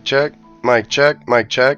Check, mic check, mic check.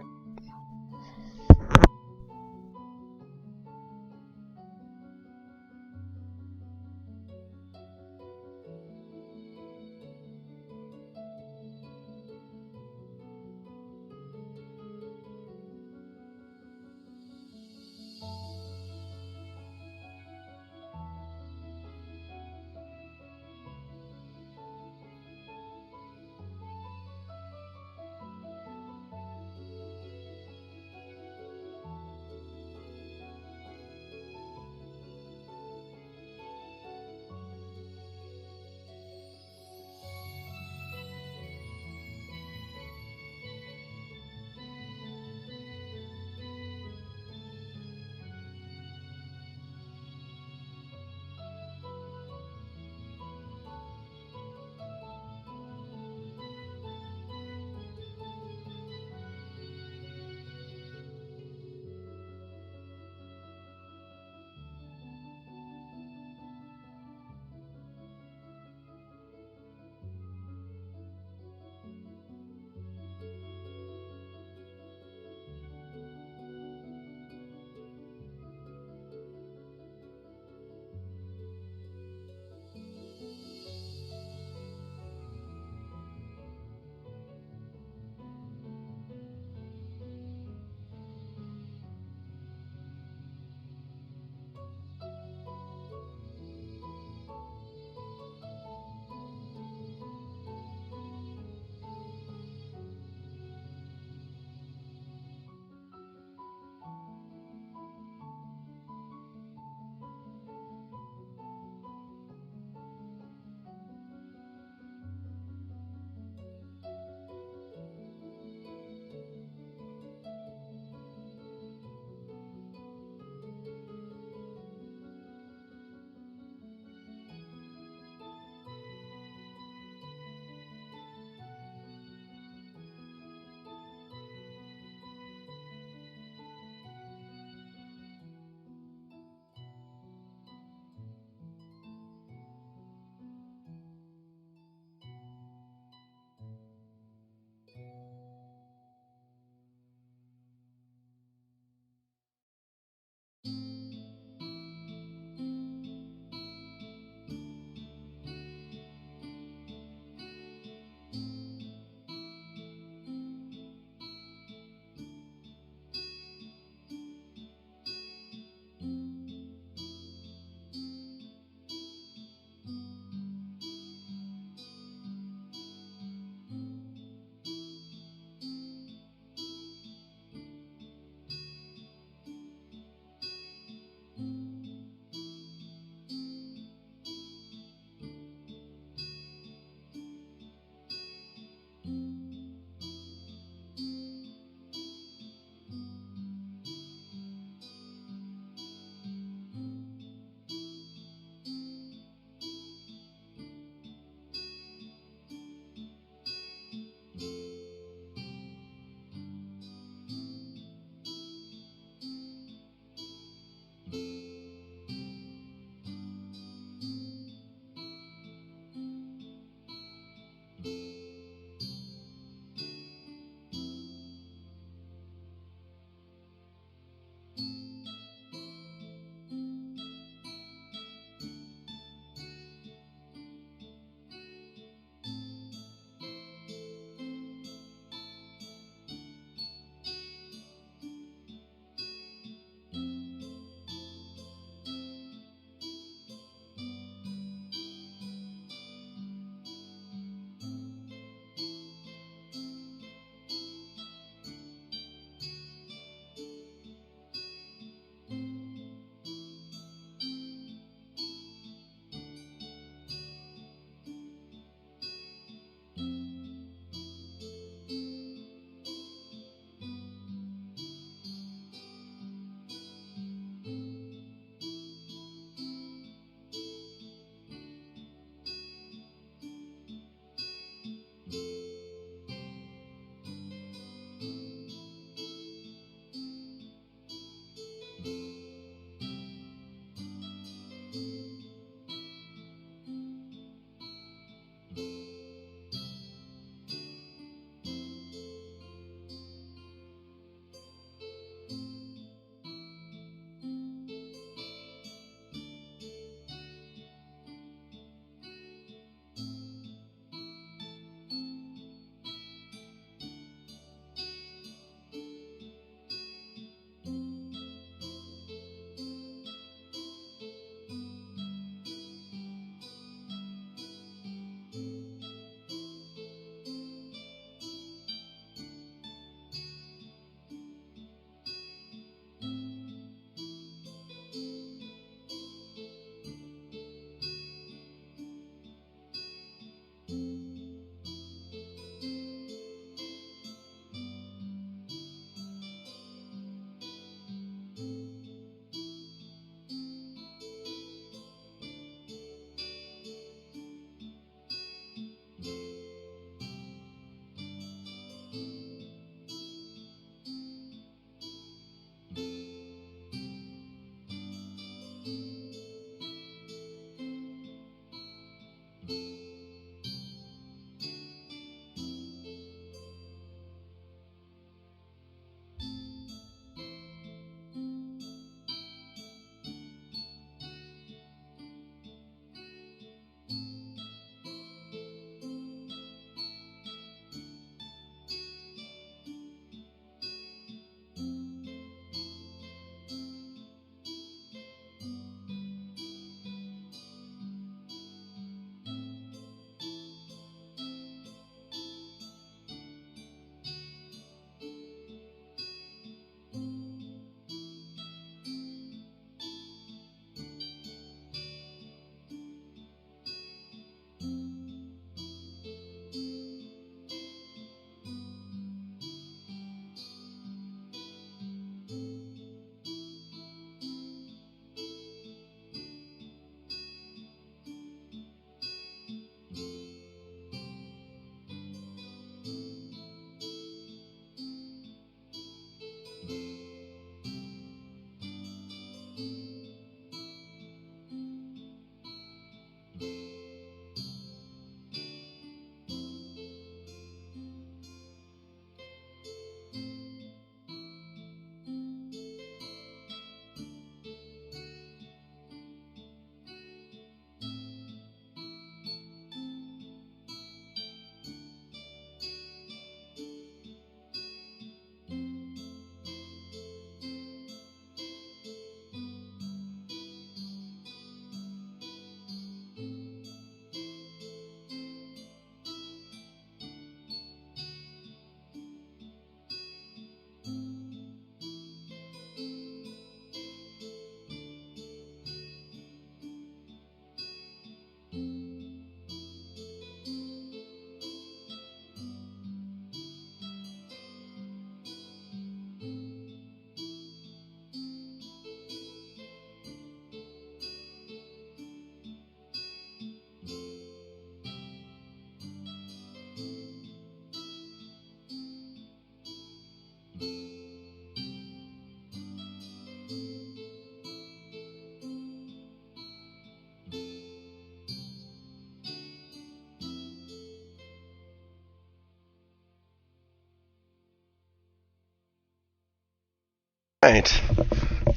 Right.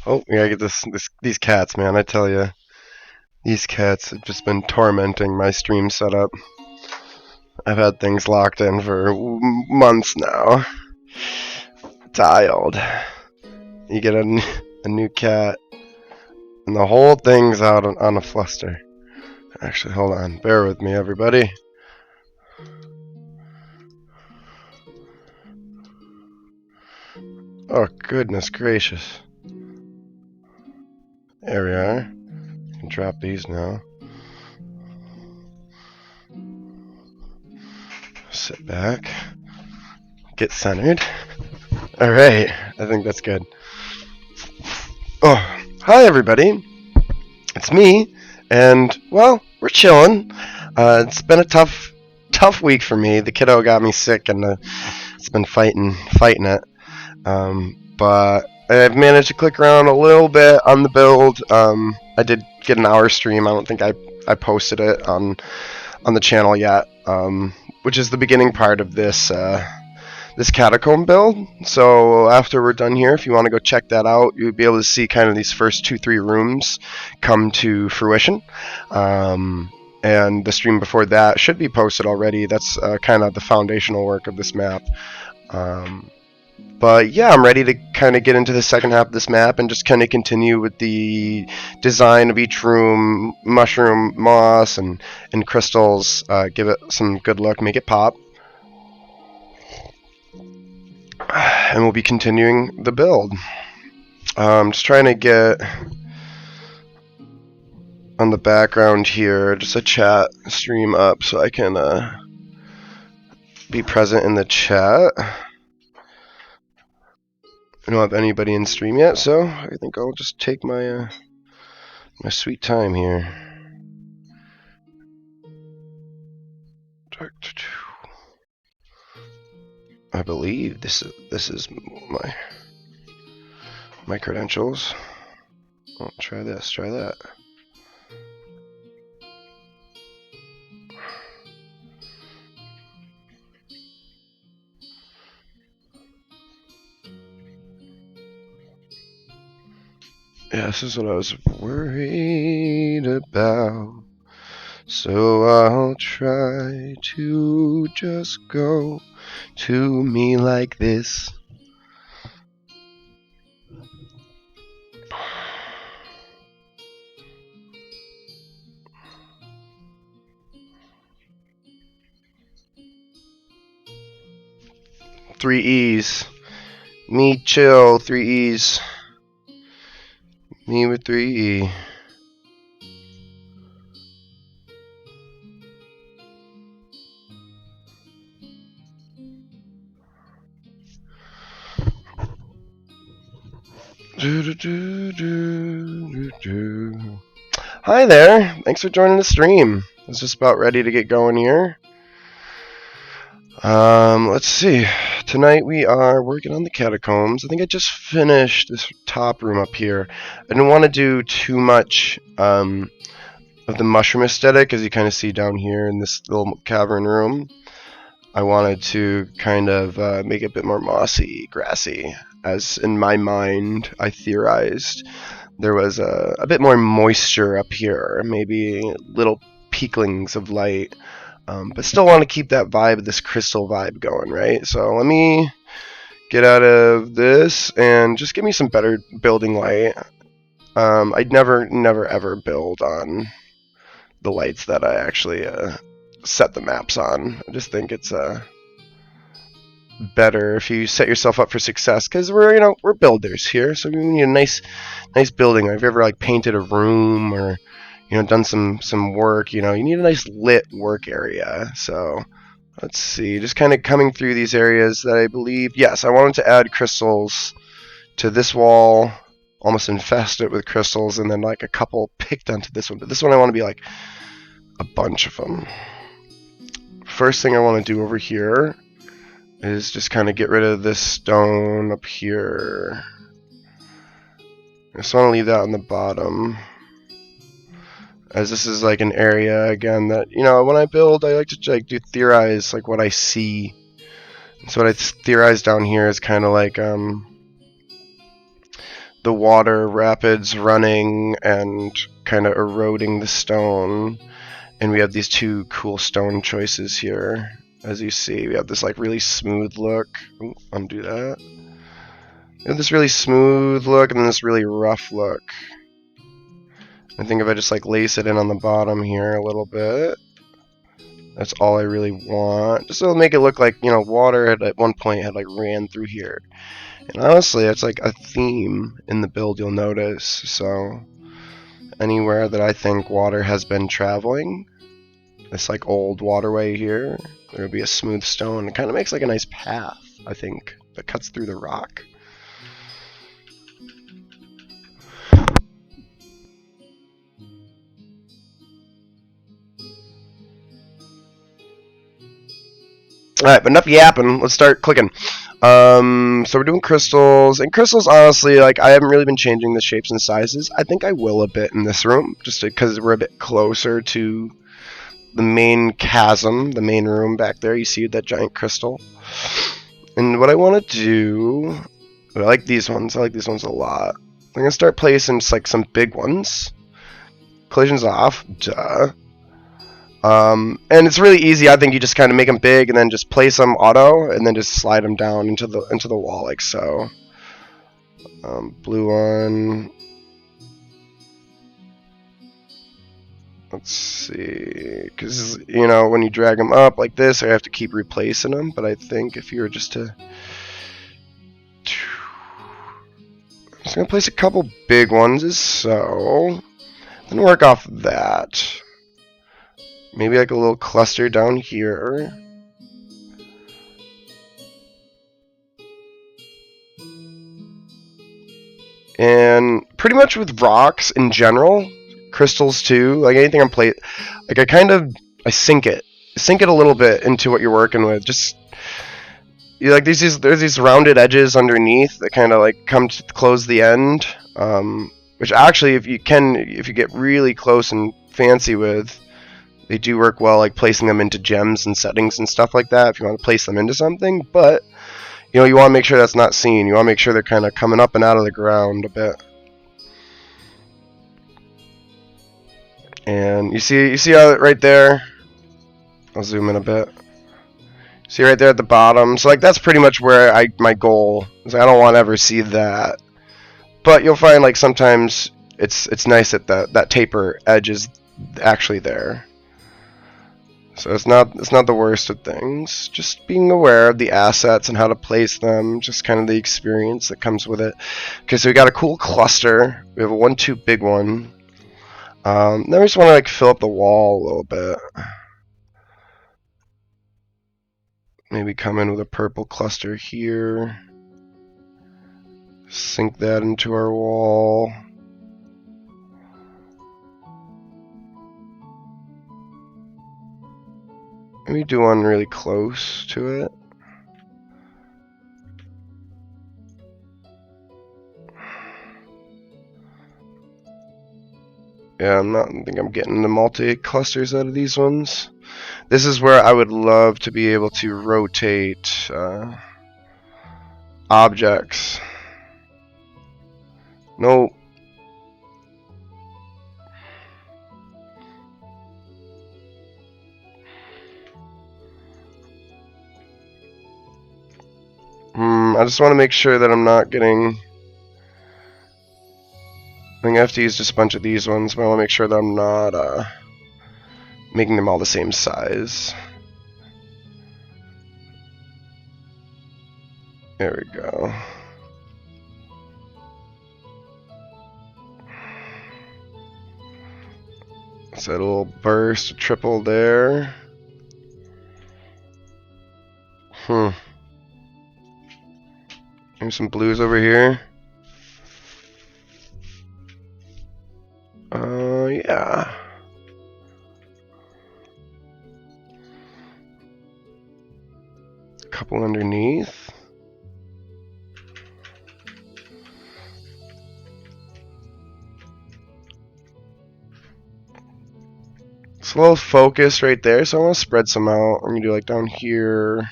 Oh, we gotta get these cats, man. I tell you, these cats have just been tormenting my stream setup. I've had things locked in for months now. Dialed. You get a new cat, and the whole thing's out on a fluster. Actually, hold on. Bear with me, everybody. Oh, goodness gracious. There we are. You can drop these now. Sit back. Get centered. Alright, I think that's good. Oh, hi everybody. It's me, and, well, we're chilling. It's been a tough week for me. The kiddo got me sick, and it's been fighting it. But I've managed to click around a little bit on the build. I did get an hour stream. I don't think I posted it on the channel yet, which is the beginning part of this this catacomb build. So after we're done here, if you want to go check that out, you'll be able to see kind of these first 2-3 rooms come to fruition. And the stream before that should be posted already. That's kind of the foundational work of this map. But yeah, I'm ready to kind of get into the second half of this map and just kind of continue with the design of each room, mushroom, moss, and crystals. Give it some good look, make it pop. And we'll be continuing the build. Just trying to get on the background here, just a chat stream up so I can be present in the chat. I don't have anybody in stream yet, so I think I'll just take my my sweet time here. I believe this is my credentials. Oh, try this, try that. Yeah, this is what I was worried about. So I'll try to just go to me like this. Three E's. Me chill, 3 E's. Me with 3 E. Hi there, thanks for joining the stream. I was just about ready to get going here. Let's see. Tonight we are working on the catacombs. I think I just finished this top room up here. I didn't want to do too much of the mushroom aesthetic, as you kind of see down here in this little cavern room. I wanted to kind of make it a bit more mossy, grassy, as in my mind I theorized there was a bit more moisture up here, maybe little peaklings of light. But still want to keep that vibe, this crystal vibe going, right? So let me get out of this and just give me some better building light. I'd never ever build on the lights that I actually set the maps on. I just think it's better if you set yourself up for success, because we're builders here, so we need a nice building. Have you ever like painted a room or done some work? You need a nice lit work area. So let's see, just kind of coming through these areas that I believe, yes, I wanted to add crystals to this wall, almost infest it with crystals, and then like a couple picked onto this one, but this one I want to be like a bunch of them. First thing I want to do over here is just kind of get rid of this stone up here. I just want to leave that on the bottom, as this is like an area again that when I build, I like to do theorize like what I see. So what I theorize down here is kind of like the water rapids running and kind of eroding the stone. And we have these two cool stone choices here. As you see, we have this like really smooth look. Ooh, undo that. We have this really smooth look and then this really rough look. I think if I just like lace it in on the bottom here a little bit, that's all I really want. Just to make it look like, you know, water at one point had like ran through here. And honestly, it's like a theme in the build you'll notice. So anywhere that I think water has been traveling, this like old waterway here, there'll be a smooth stone. It kind of makes like a nice path, I think, that cuts through the rock. Alright, but enough yapping. Let's start clicking. So we're doing crystals, and crystals, honestly, like, I haven't really been changing the shapes and sizes. I think I will a bit in this room, just because we're a bit closer to the main chasm, the main room back there. You see that giant crystal. And what I want to do, I like these ones. I like these ones a lot. I'm going to start placing just, like, some big ones. Collisions off. Duh. And it's really easy. I think you just kind of make them big and then just place them auto and then just slide them down into the wall like so. Blue one. Let's see, because you know when you drag them up like this, I have to keep replacing them. But I think if you were just to, I'm just gonna place a couple big ones as so, then work off that. Maybe like a little cluster down here. And pretty much with rocks in general, crystals too, like anything I'm like I sink it a little bit into what you're working with. Just there's these rounded edges underneath that kind of like come to close the end. Which actually, if you get really close and fancy with, they do work well, like placing them into gems and settings and stuff like that. If you want to place them into something, but you know, you want to make sure that's not seen. You want to make sure they're kind of coming up and out of the ground a bit. And you see how right there, I'll zoom in a bit. See right there at the bottom. So like that's pretty much where my goal is. I don't want to ever see that. But you'll find like sometimes it's nice that that taper edge is actually there. So it's not the worst of things. Just being aware of the assets and how to place them, just kind of the experience that comes with it. Okay, so we got a cool cluster. We have a 1-2 big one. Then we just want to like fill up the wall a little bit. Maybe come in with a purple cluster here. Sink that into our wall. Maybe do one really close to it. Yeah, I think I'm getting the multi-clusters out of these ones. This is where I would love to be able to rotate objects. No. I just want to make sure that I'm not getting... I think I have to use just a bunch of these ones, but I want to make sure that I'm not making them all the same size. There we go. So a little burst, a triple there. There's some blues over here. Yeah. A couple underneath. It's a little focused right there, so I want to spread some out. I'm going to do like down here.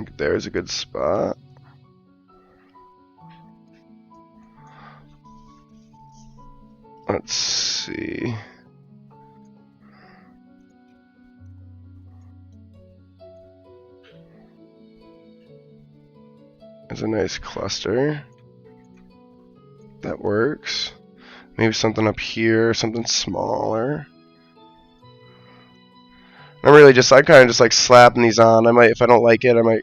think there's a good spot. Let's see. There's a nice cluster. That works. Maybe something up here, something smaller. I'm really just, I kind of just like slapping these on. I might, if I don't like it, I might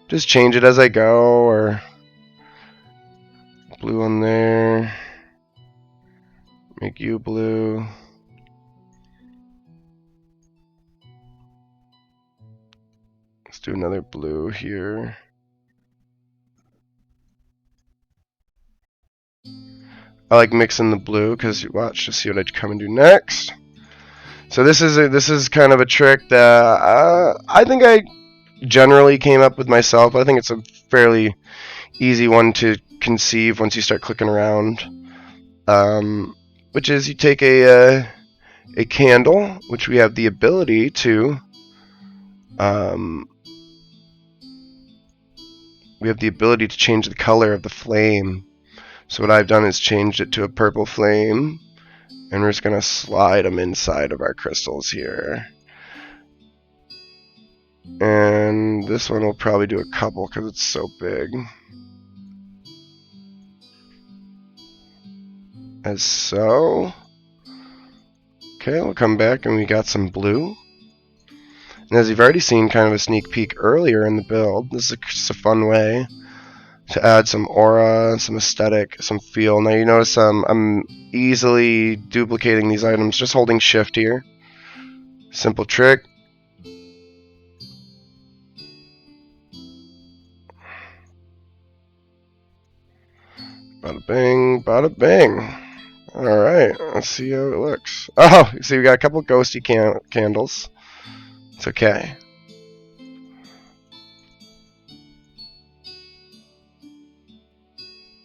just change it as I go, or blue on there. Make you blue. Let's do another blue here. I like mixing the blue because you watch to see what I come and do next. So this is kind of a trick that I think I generally came up with myself. I think it's a fairly easy one to conceive once you start clicking around. Which is you take a candle, which we have the ability to change the color of the flame. So what I've done is changed it to a purple flame, and we're just going to slide them inside of our crystals here. And this one will probably do a couple because it's so big. As so. Okay, we'll come back and we got some blue. And as you've already seen kind of a sneak peek earlier in the build, this is just a fun way to add some aura, some aesthetic, some feel. Now you notice I'm easily duplicating these items, just holding shift here. Simple trick. Bada bing, bada bing. Alright, let's see how it looks. Oh, you see we got a couple ghosty candles. It's okay.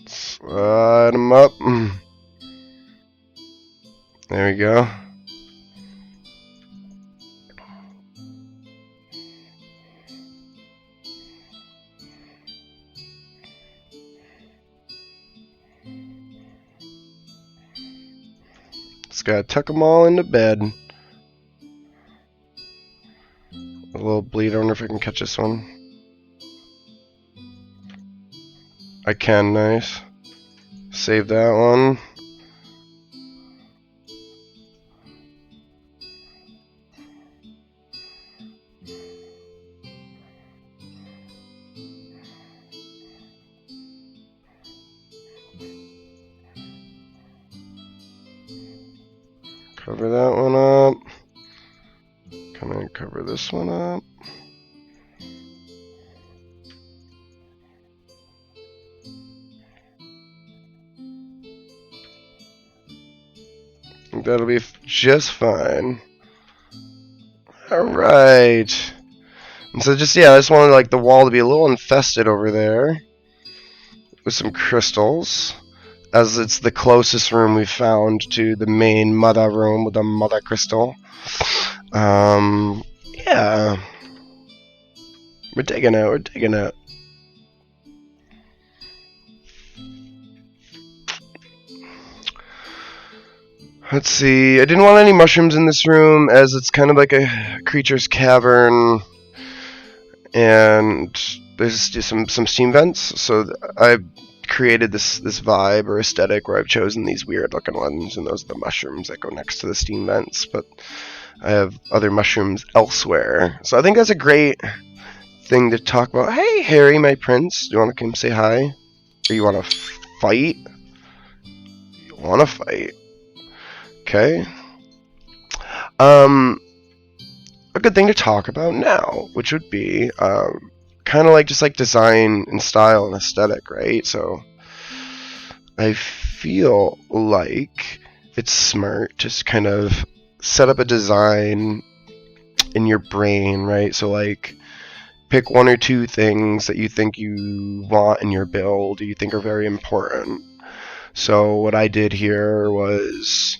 Slide them up. There we go. Just gotta tuck them all into bed. A little bleed. I wonder if I can catch this one. I can, nice. Save that one. Cover that one up. Come in and cover this one up. That'll be just fine. Alright. And so just, yeah, I just wanted like the wall to be a little infested over there with some crystals, as it's the closest room we've found to the main mother room with the mother crystal. Yeah. We're digging it, we're digging it. Let's see, I didn't want any mushrooms in this room as it's kind of like a creature's cavern, and there's just some steam vents, so I've created this vibe or aesthetic where I've chosen these weird looking ones, and those are the mushrooms that go next to the steam vents, but I have other mushrooms elsewhere. So I think that's a great thing to talk about. Hey Harry, my prince, do you want to come say hi? Or you want to fight? You want to fight? Okay. A good thing to talk about now, which would be kind of like just like design and style and aesthetic, right? So I feel like it's smart to kind of set up a design in your brain, right? So like pick one or two things that you think you want in your build, or you think are very important. So what I did here was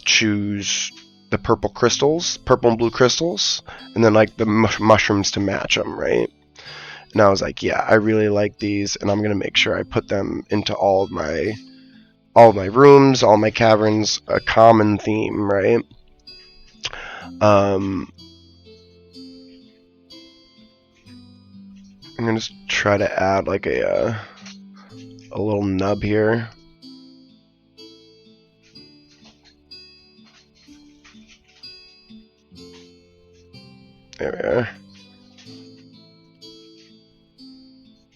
choose the purple crystals, purple and blue crystals, and then like the mushrooms to match them, right? And I was like, yeah, I really like these, and I'm gonna make sure I put them into all of my rooms, all my caverns, a common theme, right? I'm gonna just try to add like a little nub here. There we are.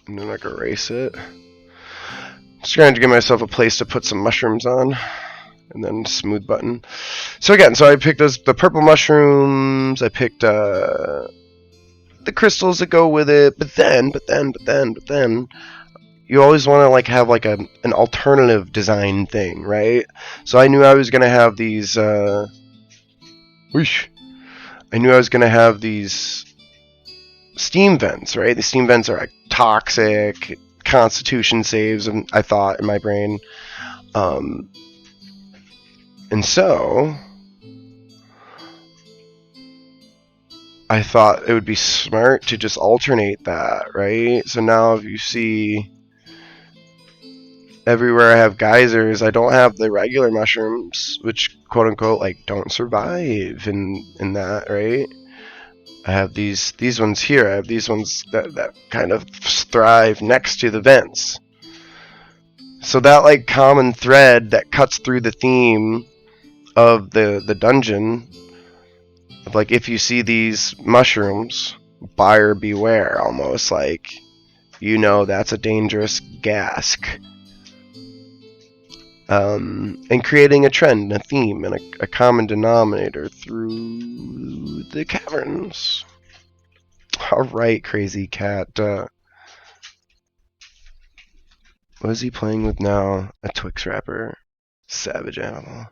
And then I can erase it. Just trying to give myself a place to put some mushrooms on. And then smooth button. So again, I picked the purple mushrooms. I picked the crystals that go with it. But then, you always want to like have like an alternative design thing, right? So I knew I was gonna have these. Whoosh. I knew I was gonna have these steam vents, right? The steam vents are like toxic constitution saves, and I thought in my brain, and so I thought it would be smart to just alternate that, right? So now if you see everywhere I have geysers, I don't have the regular mushrooms, which quote unquote like don't survive in that, right? I have these ones here. I have these ones that kind of thrive next to the vents. So that like common thread that cuts through the theme of the dungeon, of like if you see these mushrooms, buyer beware, almost like that's a dangerous gask. And creating a trend, a theme, and a common denominator through the caverns. Alright, crazy cat. What is he playing with now? A Twix wrapper. Savage animal.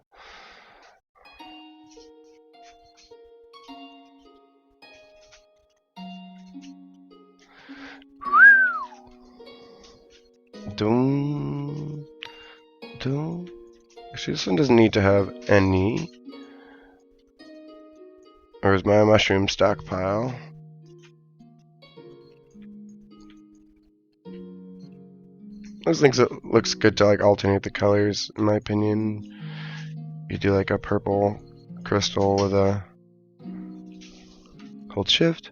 Don't. Actually, this one doesn't need to have any. Or is my mushroom stockpile? Those things it looks good to like alternate the colors, in my opinion. You do like a purple crystal with a hold shift.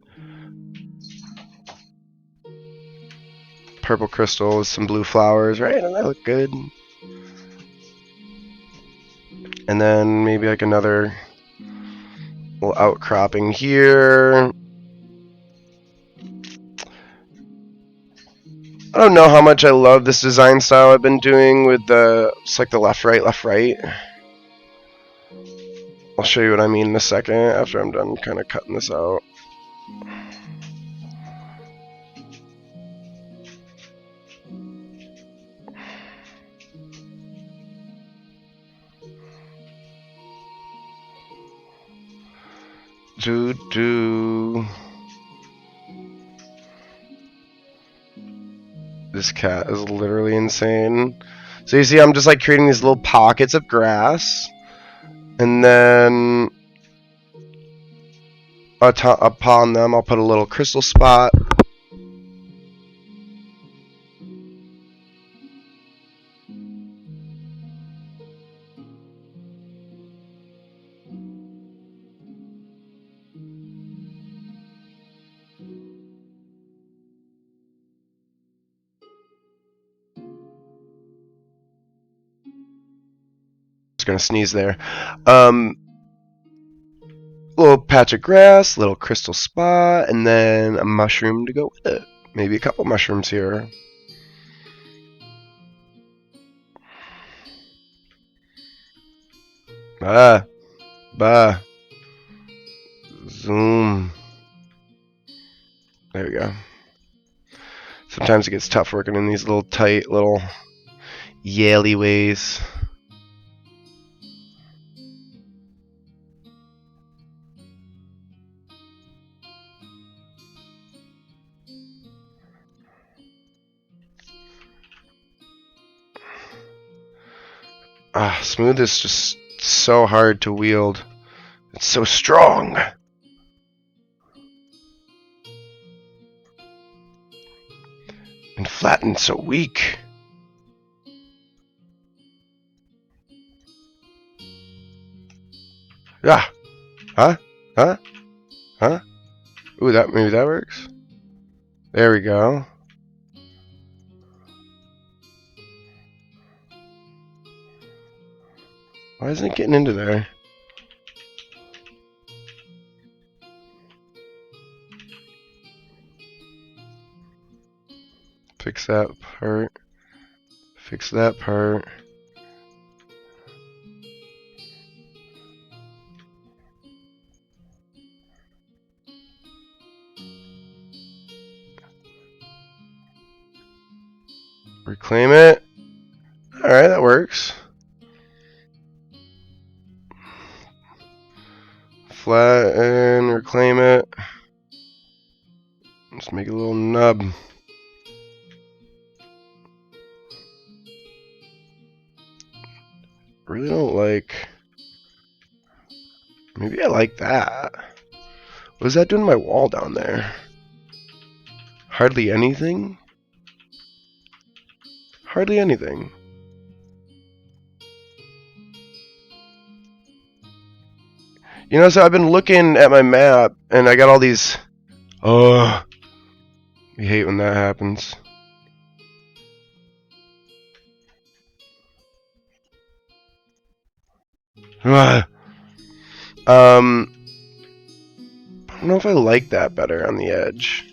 Purple crystal with some blue flowers, right? And that look good. And then maybe like another little outcropping here. I don't know how much I love this design style I've been doing with it's like the left, right. I'll show you what I mean in a second after I'm done kind of cutting this out. This cat is literally insane. So you see I'm just like creating these little pockets of grass, and then upon them I'll put a little crystal spot. Gonna sneeze there. Little patch of grass, little crystal spot, and then a mushroom to go with it. Maybe a couple mushrooms here. Zoom. There we go. Sometimes it gets tough working in these little tight little alleyways. Smooth is just so hard to wield. It's so strong. And flattened so weak. Ah! Huh? Huh? Huh? Ooh, maybe that works? There we go. Why isn't it getting into there? Fix that part. Fix that part. Reclaim it. Alright, that works. Flatten, reclaim it. Let's make a little nub. Really don't like... Maybe I like that. What is that doing to my wall down there? Hardly anything? Hardly anything. You know, so I've been looking at my map, and I got all these... Oh, I hate when that happens. I don't know if I like that better on the edge.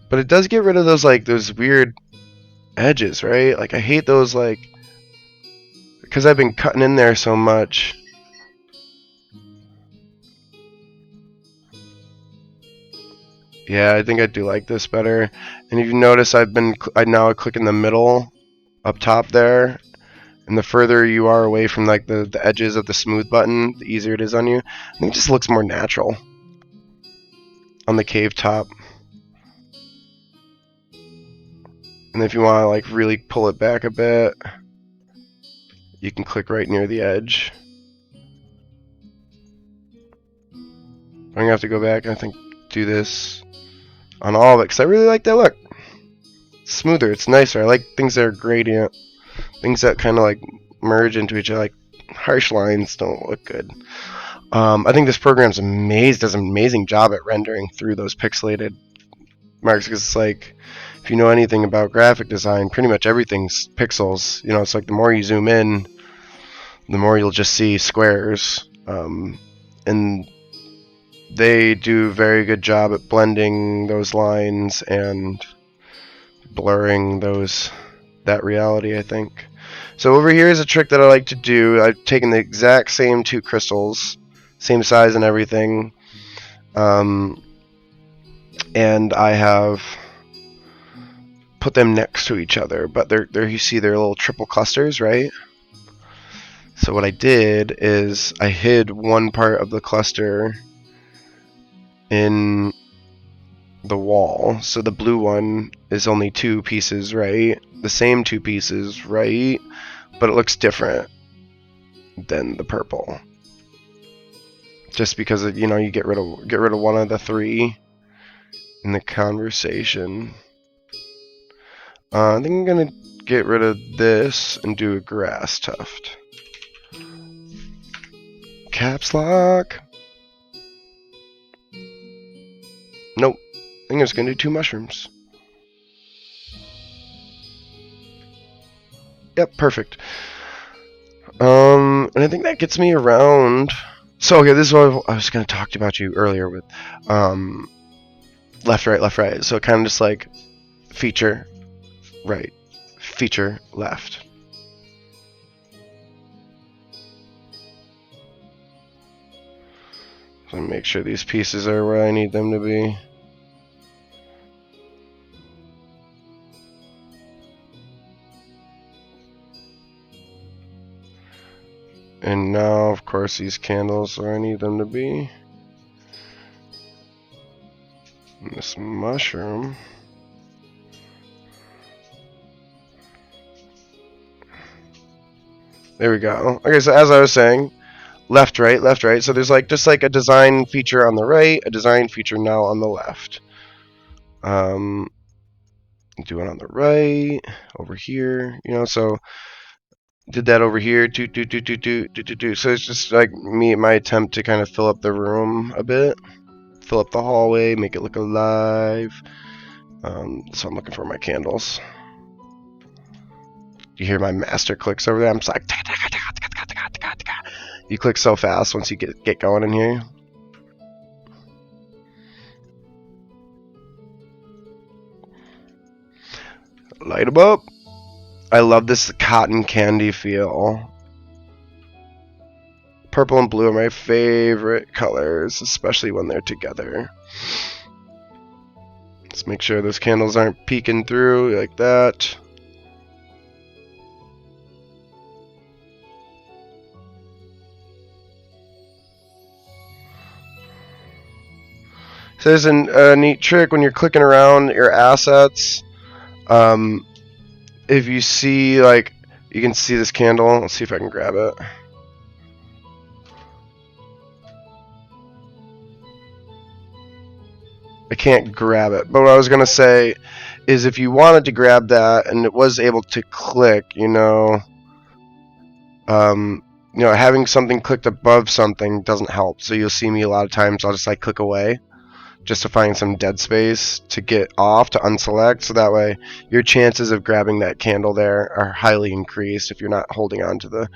But it does get rid of those, like, those weird edges, right? Like, I hate those, like... Because I've been cutting in there so much. Yeah, I think I do like this better. And if you notice, I now click in the middle up top there. And the further you are away from like the edges of the smooth button, the easier it is on you. I think it just looks more natural on the cave top. And if you want to like really pull it back a bit, you can click right near the edge. I'm gonna have to go back and I think do this on all of it because I really like that look. It's smoother, it's nicer. I like things that are gradient, things that kind of like merge into each other. Like harsh lines don't look good. I think this program's does an amazing job at rendering through those pixelated marks because it's like, if you know anything about graphic design, pretty much everything's pixels. You know, it's like the more you zoom in, the more you'll just see squares. And they do a very good job at blending those lines and blurring that reality, I think. So over here is a trick that I like to do. I've taken the exact same two crystals, same size and everything, and I have put them next to each other, but they're you see they're little triple clusters, right? So what I did is I hid one part of the cluster in the wall. So the blue one is only two pieces, right? The same two pieces, right? But it looks different than the purple. Just because you know, you get rid of one of the three in the conversation. I think I'm gonna get rid of this and do a grass tuft. Caps lock. Nope. I think I'm just gonna do 2 mushrooms. Yep, perfect. And I think that gets me around. So okay, this is what I was gonna talk about you earlier with, left, right, left, right. So kind of just like feature, right, feature, left. So make sure these pieces are where I need them to be. And now, of course, these candles where I need them to be. And this mushroom. There we go. Okay, so as I was saying, left, right, left, right. So there's like just like a design feature on the right, a design feature now on the left. Do it on the right, over here, you know, so did that over here, do. So it's just like my attempt to kind of fill up the room a bit, fill up the hallway, make it look alive. So I'm looking for my candles. You hear my master clicks over there? I'm just like, you click so fast once you get going in here. Light them up. I love this cotton candy feel. Purple and blue are my favorite colors, especially when they're together. Let's make sure those candles aren't peeking through like that. So there's a neat trick when you're clicking around your assets. If you see, like, you can see this candle. Let's see if I can grab it. I can't grab it. But what I was going to say is if you wanted to grab that and it was able to click, having something clicked above something doesn't help. So you'll see me a lot of times, I'll just like click away just to find some dead space to get off, to unselect, so that way your chances of grabbing that candle there are highly increased if you're not holding on to the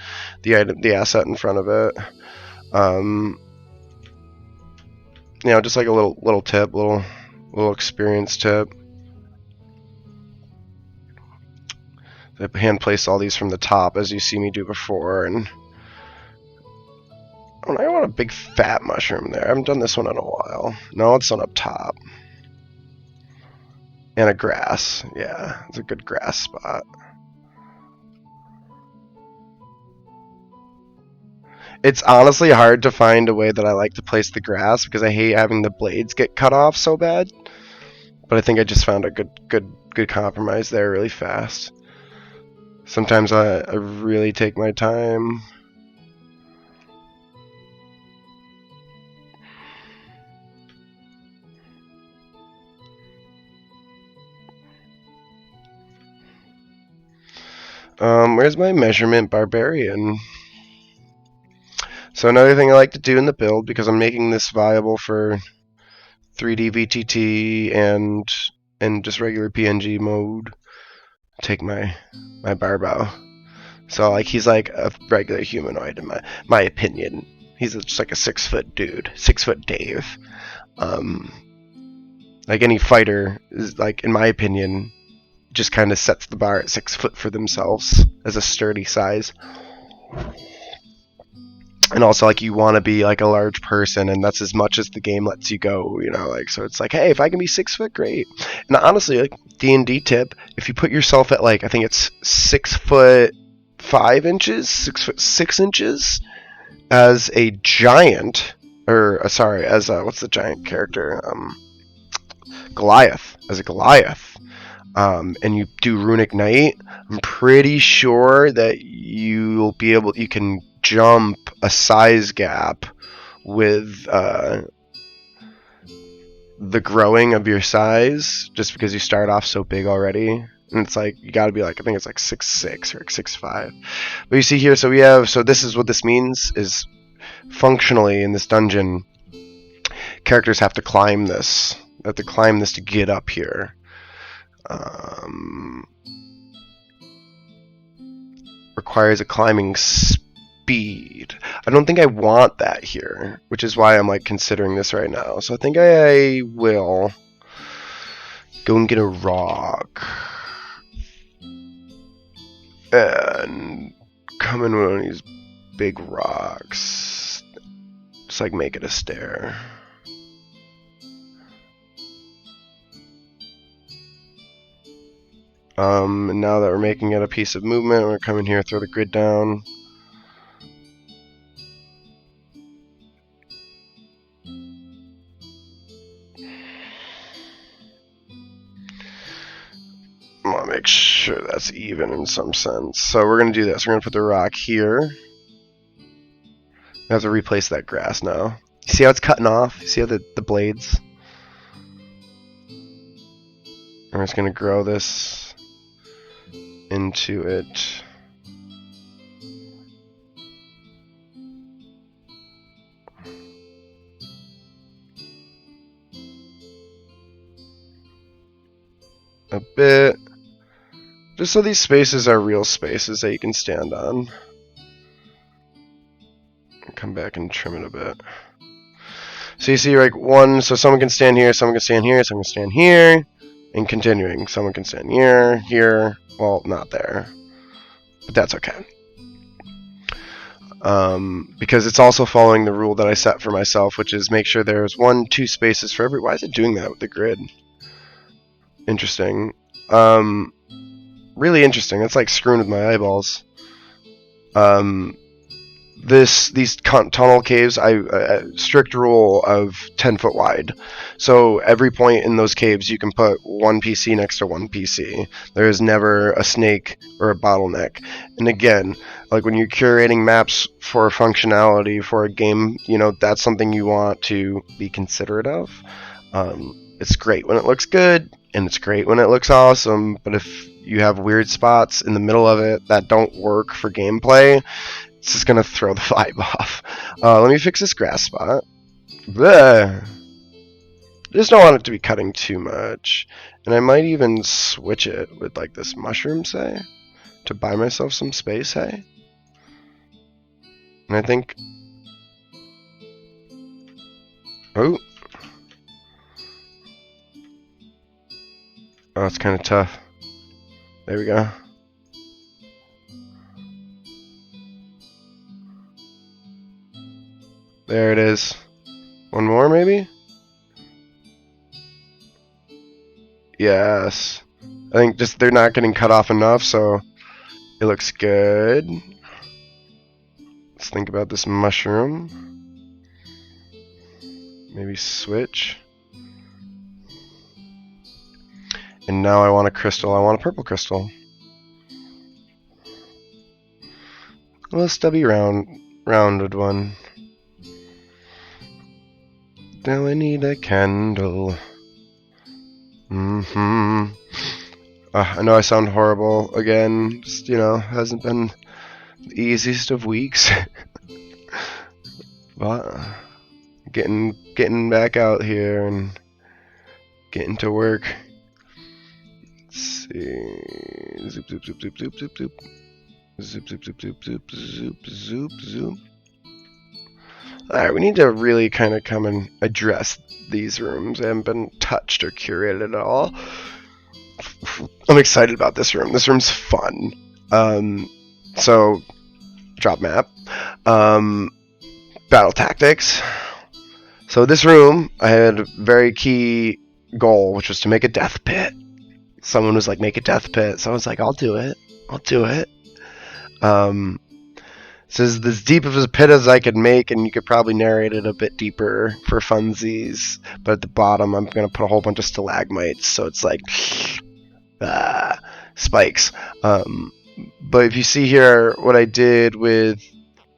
item, the asset in front of it. Just like a little tip, little experience tip. I hand place all these from the top as you see me do before, and I want a big fat mushroom there. I haven't done this one in a while. No, it's on up top. And a grass. Yeah, it's a good grass spot. It's honestly hard to find a way that I like to place the grass because I hate having the blades get cut off so bad. But I think I just found a good compromise there really fast. Sometimes I really take my time. Where's my measurement barbarian? So another thing I like to do in the build, because I'm making this viable for 3D VTT and just regular PNG mode, take my barbell. So like he's like a regular humanoid in my opinion. He's just like a 6-foot dude, 6-foot Dave. Like any fighter is, like, in my opinion, just kind of sets the bar at 6 foot for themselves as a sturdy size. And also, like, you want to be like a large person, and that's as much as the game lets you go, like, so it's like, hey, if I can be 6 foot, great. And honestly, like, D&D tip, if you put yourself at, like, I think it's 6 foot 5 inches, 6 foot 6 inches as a giant, as what's the giant character? Goliath, as a Goliath, and you do Runic Knight, I'm pretty sure that you can jump a size gap with the growing of your size, just because you start off so big already. And it's like, you gotta be like, I think it's like 6'6" or 6'5". But you see here, so this is what this means, is functionally in this dungeon, characters have to climb this. They have to climb this to get up here. Requires a climbing speed. I don't think I want that here, which is why I'm like considering this right now. So I think I will go and get a rock and come in with one of these big rocks. Just like make it a stair. And now that we're making it a piece of movement, we're coming here, throw the grid down. I want to make sure that's even in some sense. So we're going to do this. We're going to put the rock here. I have to replace that grass now. You see how it's cutting off? You see how the blades? We're just going to grow this into it. A bit. Just so these spaces are real spaces that you can stand on. Come back and trim it a bit. So you see, like, one, so someone can stand here, someone can stand here, someone can stand here, and continuing. Someone can stand here, here, well, not there. But that's okay. Because it's also following the rule that I set for myself, which is make sure there's 1, 2 spaces for every. Why is it doing that with the grid? Interesting. Really interesting. It's like screwing with my eyeballs. These tunnel caves, strict rule of 10 foot wide. So every point in those caves, you can put 1 PC next to 1 PC. There is never a snake or a bottleneck. And again, like when you're curating maps for functionality for a game, you know, that's something you want to be considerate of. It's great when it looks good, and it's great when it looks awesome, but if you have weird spots in the middle of it that don't work for gameplay, it's just going to throw the vibe off. Let me fix this grass spot. Bleh. Just don't want it to be cutting too much. And I might even switch it with like this mushroom, say, to buy myself some space, hey? And I think... Oh. Oh, it's kind of tough. There we go. There it is. One more, maybe? Yes. I think just they're not getting cut off enough, so it looks good. Let's think about this mushroom. Maybe switch. And now I want a crystal. I want a purple crystal. A little stubby rounded one. Now I need a candle. I know I sound horrible again. Just, you know, hasn't been the easiest of weeks. But getting back out here and getting to work. Let's see. Zoop zoop zoop zoop zoop zoop zoop. Zoop zoop zoop zoop zoop zoop zoop zoop. Alright, we need to really kind of come and address these rooms. They haven't been touched or curated at all. I'm excited about this room. This room's fun. So, drop map. Battle tactics. So this room, I had a very key goal, which was to make a death pit. Someone was like, make a death pit. So I was like, I'll do it. I'll do it. So this is as deep of a pit as I could make, and you could probably narrate it a bit deeper for funsies. But at the bottom, I'm going to put a whole bunch of stalagmites, so it's like spikes. But if you see here, what I did with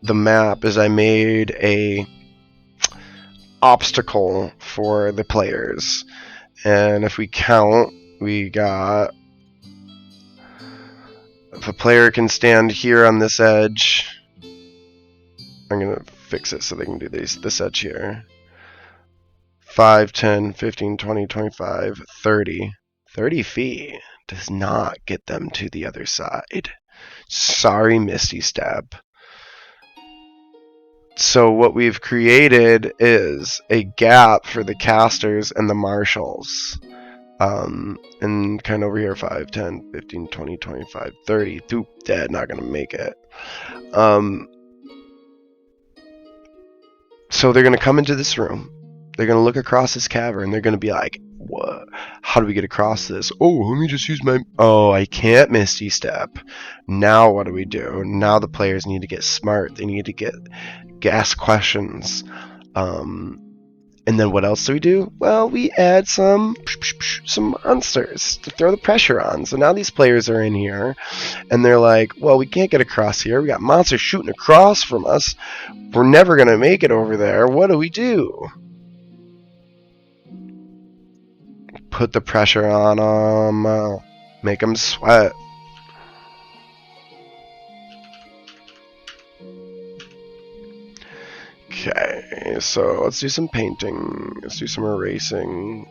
the map is I made a obstacle for the players. And if we count, we got... If a player can stand here on this edge... I'm going to fix it so they can do this edge here. 5, 10, 15, 20, 25, 30. 30 feet does not get them to the other side. Sorry, Misty Step. So what we've created is a gap for the casters and the marshals. And kind of over here, 5, 10, 15, 20, 25, 30. Doop, dead, not going to make it. So they're going to come into this room. They're going to look across this cavern. They're going to be like, what? How do we get across this? Oh, let me just use my... Oh, I can't Misty Step. Now what do we do? Now the players need to get smart. They need to ask questions. And And then what else do we do? Well, we add some monsters to throw the pressure on. So now these players are in here, and they're like, well, we can't get across here. We got monsters shooting across from us. We're never going to make it over there. What do we do? Put the pressure on them. Make them sweat. Okay, so let's do some painting. Let's do some erasing.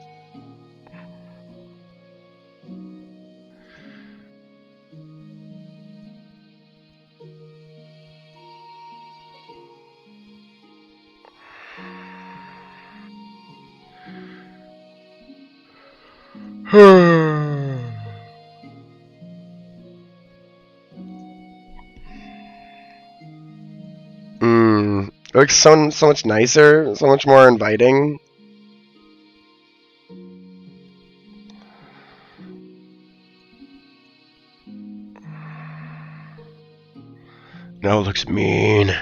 It looks so much nicer, so much more inviting. No, it looks mean.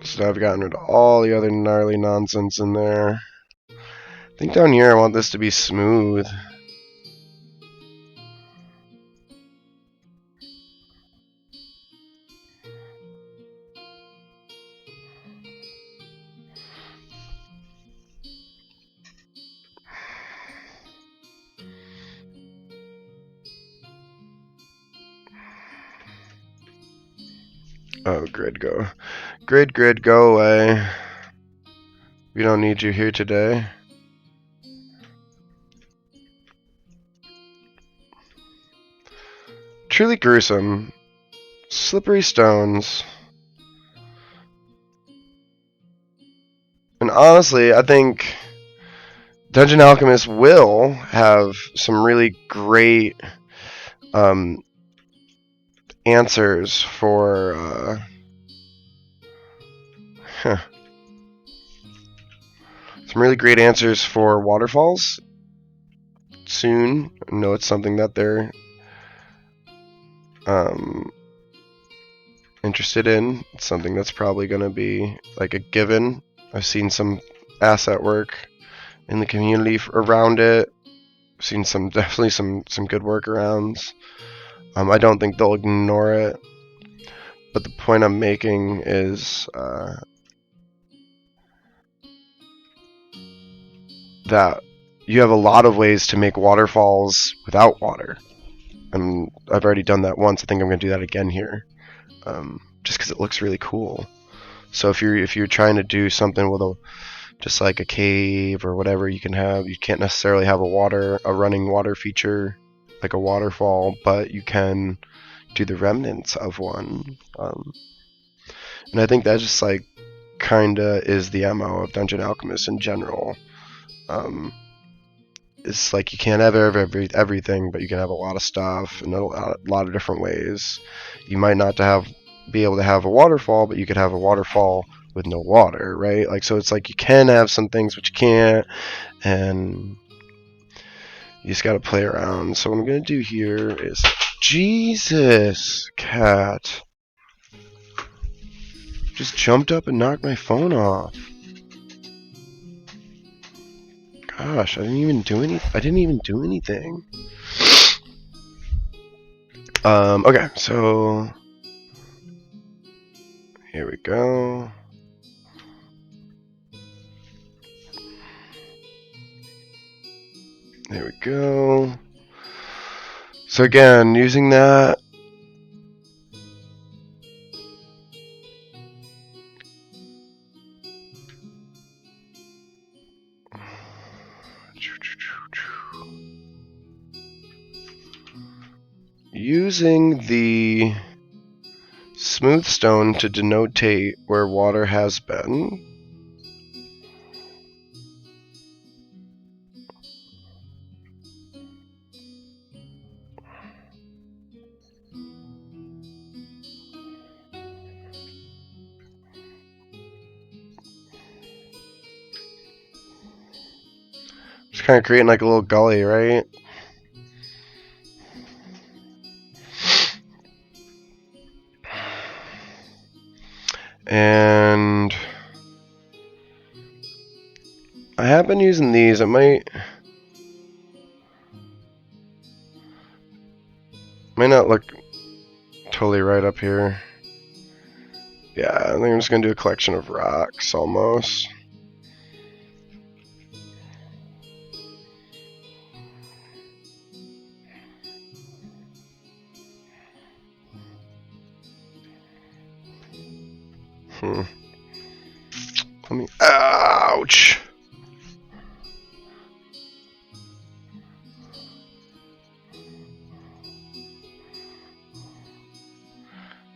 So now I've gotten rid of all the other gnarly nonsense in there. I think down here I want this to be smooth. Oh, grid, go. Grid, go away. We don't need you here today. Truly gruesome. Slippery stones. And honestly, I think Dungeon Alchemist will have some really great answers for some really great answers for waterfalls soon. I know it's something that they're interested in. It's something that's probably going to be like a given. I've seen some asset work in the community around it. I've seen definitely some good workarounds. I don't think they'll ignore it. But the point I'm making is that you have a lot of ways to make waterfalls without water. And I've already done that once. I think I'm going to do that again here. Just because it looks really cool. So if you're trying to do something with just like a cave or whatever, you can't necessarily have a running water feature like a waterfall, but you can do the remnants of one. And I think that just like kinda is the MO of Dungeon Alchemist in general. It's like you can't have everything, but you can have a lot of stuff in a lot of different ways. You might not be able to have a waterfall, but you could have a waterfall with no water, right? Like, so it's like you can have some things, but you can't, and you just gotta play around. So what I'm gonna do here is, Jesus, cat, just jumped up and knocked my phone off. Gosh, I didn't even do anything. Okay, so here we go. There we go. So again, using that. Using the smooth stone to denotate where water has been. kind of creating like a little gully, right? And I have been using these. It might not look totally right up here. Yeah, I think I'm just gonna do a collection of rocks almost. Let me. Ouch!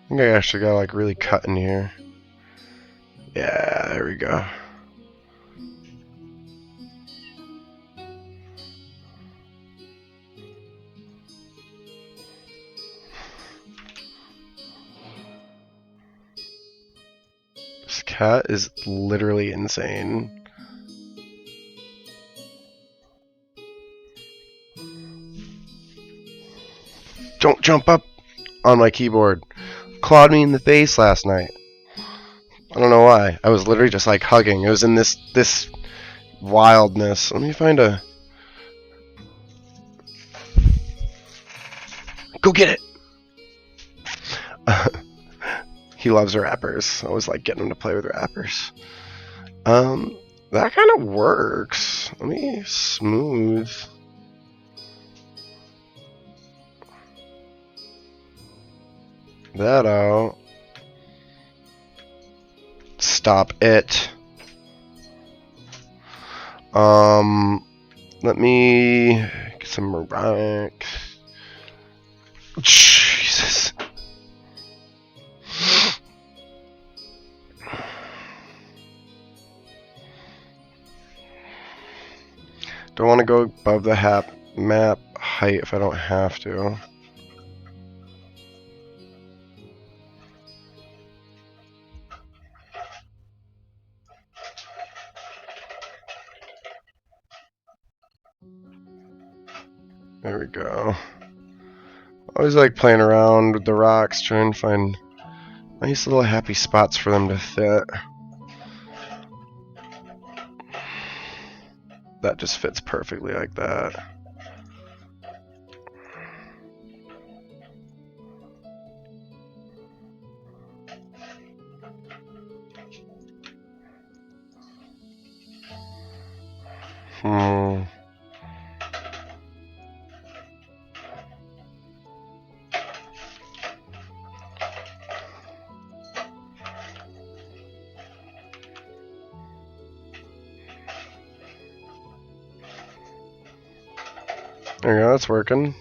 I think I actually got like really cut in here. Yeah, there we go. This cat is literally insane. Don't jump up on my keyboard. Clawed me in the face last night. I don't know why. I was literally just like hugging. It was in this wildness. Let me find a. Go get it. He loves rappers. I always like getting him to play with rappers. That kind of works. Let me smooth. That out. Stop it. Let me get some rocks. Jesus. Don't want to go above the map height if I don't have to. There we go. Always like playing around with the rocks, trying to find nice little happy spots for them to fit. That just fits perfectly like that. There you go, that's working.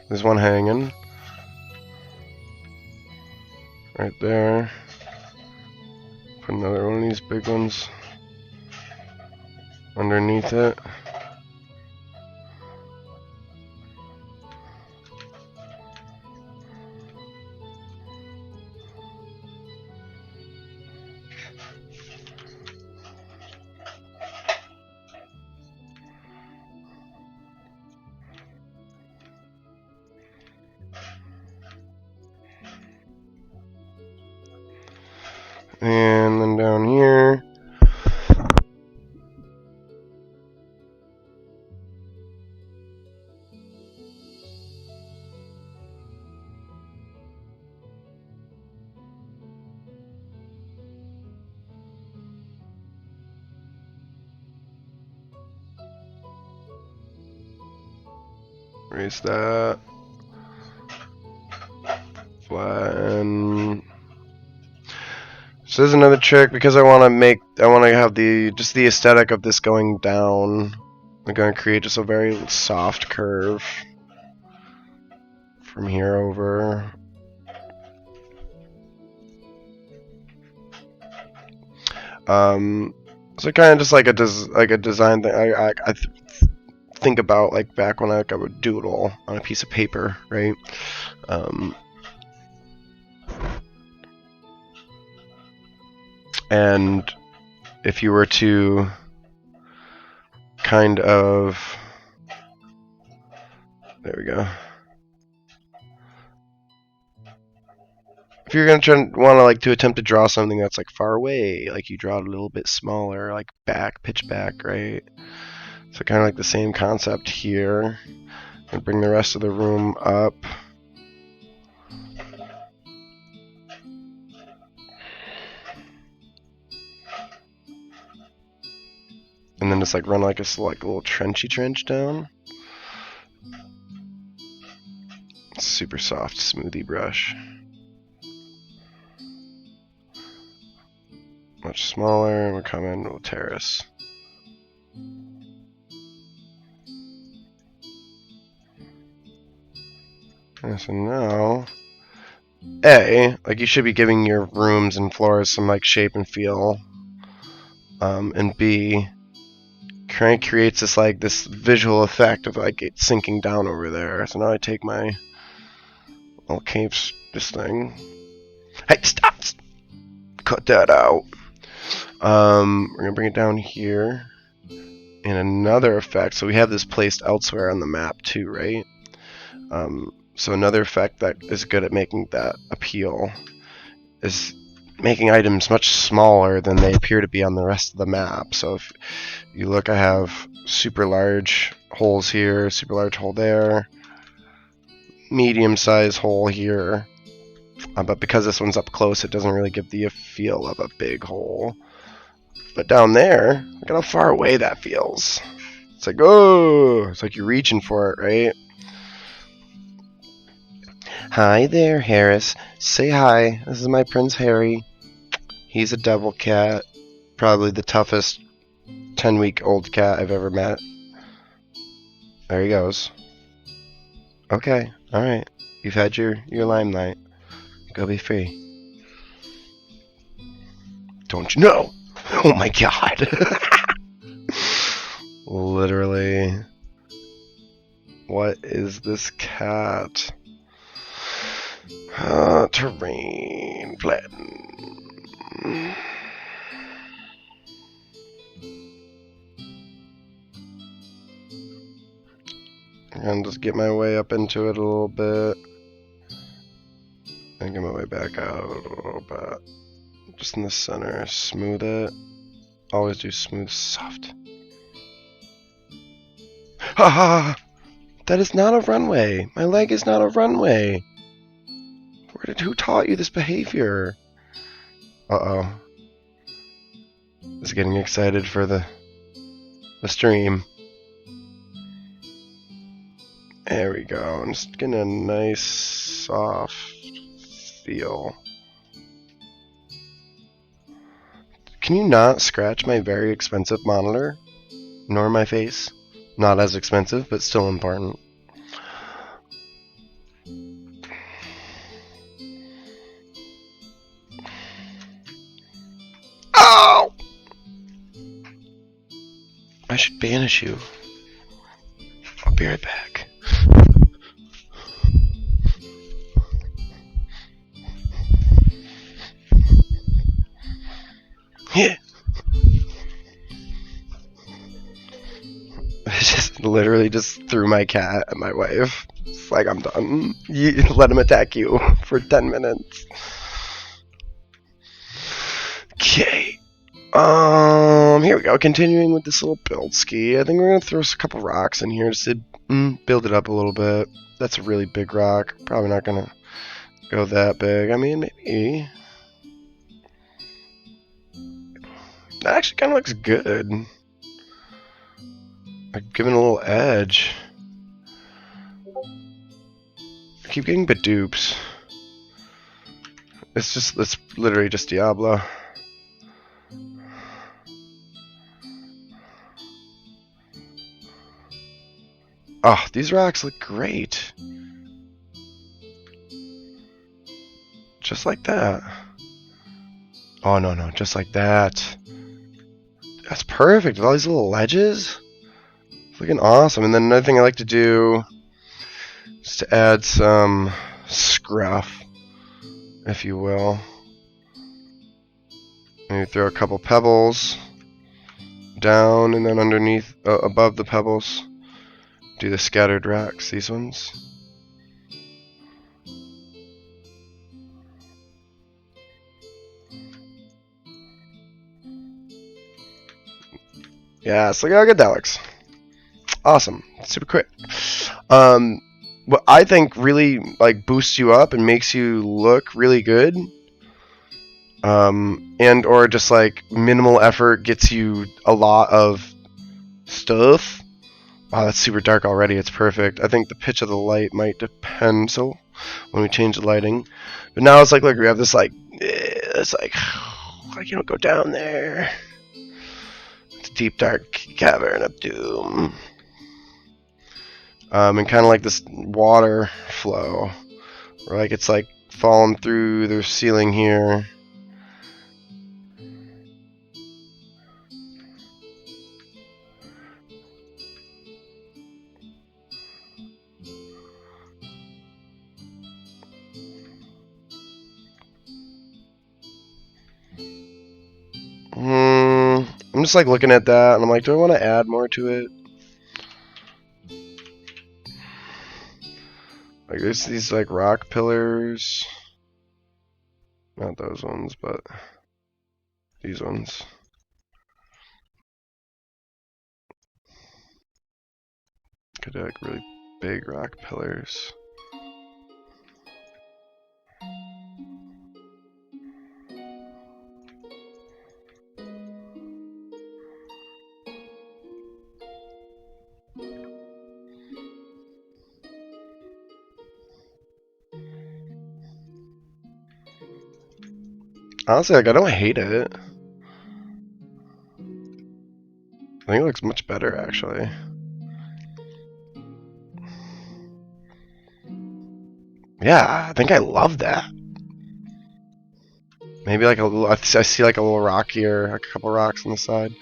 There's one hanging. Right there. Put another one of these big ones underneath it. And then down here, raise that, flatten. So there's another trick because I want to have just the aesthetic of this going down. I'm going to create just a very soft curve from here over. So kind of just like a design thing. I think about like back when I would doodle on a piece of paper, right? And if you were to kind of... There we go. If you're gonna want to attempt to draw something that's like far away, like you draw it a little bit smaller, like pitch back, right? So kind of like the same concept here. And bring the rest of the room up. And then just like run like a little trenchy trench down. Super soft smoothie brush. Much smaller, and we'll come in, we'll terrace. And so now, like you should be giving your rooms and floors some like shape and feel. And B, kind of creates this visual effect of like it sinking down over there. So now I take my little caves, this thing. Hey, stop! Cut that out. We're gonna bring it down here. And another effect. So we have this placed elsewhere on the map too, right? So another effect that is good at making that appeal is making items much smaller than they appear to be on the rest of the map. So if you look, I have super large holes here, super large hole there, medium-sized hole here. But because this one's up close, it doesn't really give the feel of a big hole. But down there, look at how far away that feels. It's like, oh, it's like you're reaching for it, right? Hi there, Harris. Say hi. This is my Prince Harry. He's a devil cat. Probably the toughest 10-week-old cat I've ever met. There he goes. Okay, alright. You've had your limelight. Go be free. Don't you know? Oh my god. Literally. What is this cat? Terrain flatten. And just get my way up into it a little bit. And get my way back out a little bit. Just in the center. Smooth it. Always do smooth, soft. Haha! That is not a runway. My leg is not a runway. Who taught you this behavior? Uh-oh. Just getting excited for the stream. There we go. I'm just getting a nice, soft feel. Can you not scratch my very expensive monitor? Nor my face? Not as expensive, but still important. Oh! I should banish you. I'll be right back. Yeah. I just literally just threw my cat at my wife. It's like, I'm done. You let him attack you for 10 minutes. Okay. Here we go. Continuing with this little build ski. I think we're gonna throw a couple rocks in here just to build it up a little bit. That's a really big rock. Probably not gonna go that big. I mean, maybe. That actually kind of looks good. Like giving a little edge. I keep getting badoops. It's literally just Diablo. Oh, these rocks look great. Just like that. Oh, no, just like that. That's perfect with all these little ledges. It's looking awesome. And then another thing I like to do is to add some scruff, if you will. Maybe throw a couple pebbles down, and then underneath, above the pebbles, do the scattered rocks, these ones. Yeah, so look how good that looks. Awesome. Super quick. What I think really like boosts you up and makes you look really good, and or just like minimal effort gets you a lot of stuff. Wow, that's super dark already. It's perfect. I think the pitch of the light might depend. So when we change the lighting, but now it's like, look, we have this like, it's like, I can't go down there. It's a deep dark cavern of doom. And kind of like this water flow, or like it's like falling through the ceiling here. I'm just like looking at that, and I'm like, do I want to add more to it? Like there's these like rock pillars, not those ones, but these ones. Could do like really big rock pillars. Honestly, like I don't hate it. I think it looks much better actually. Yeah, I think I love that. Maybe like a little, I see like a little rock here, like a couple rocks on the side.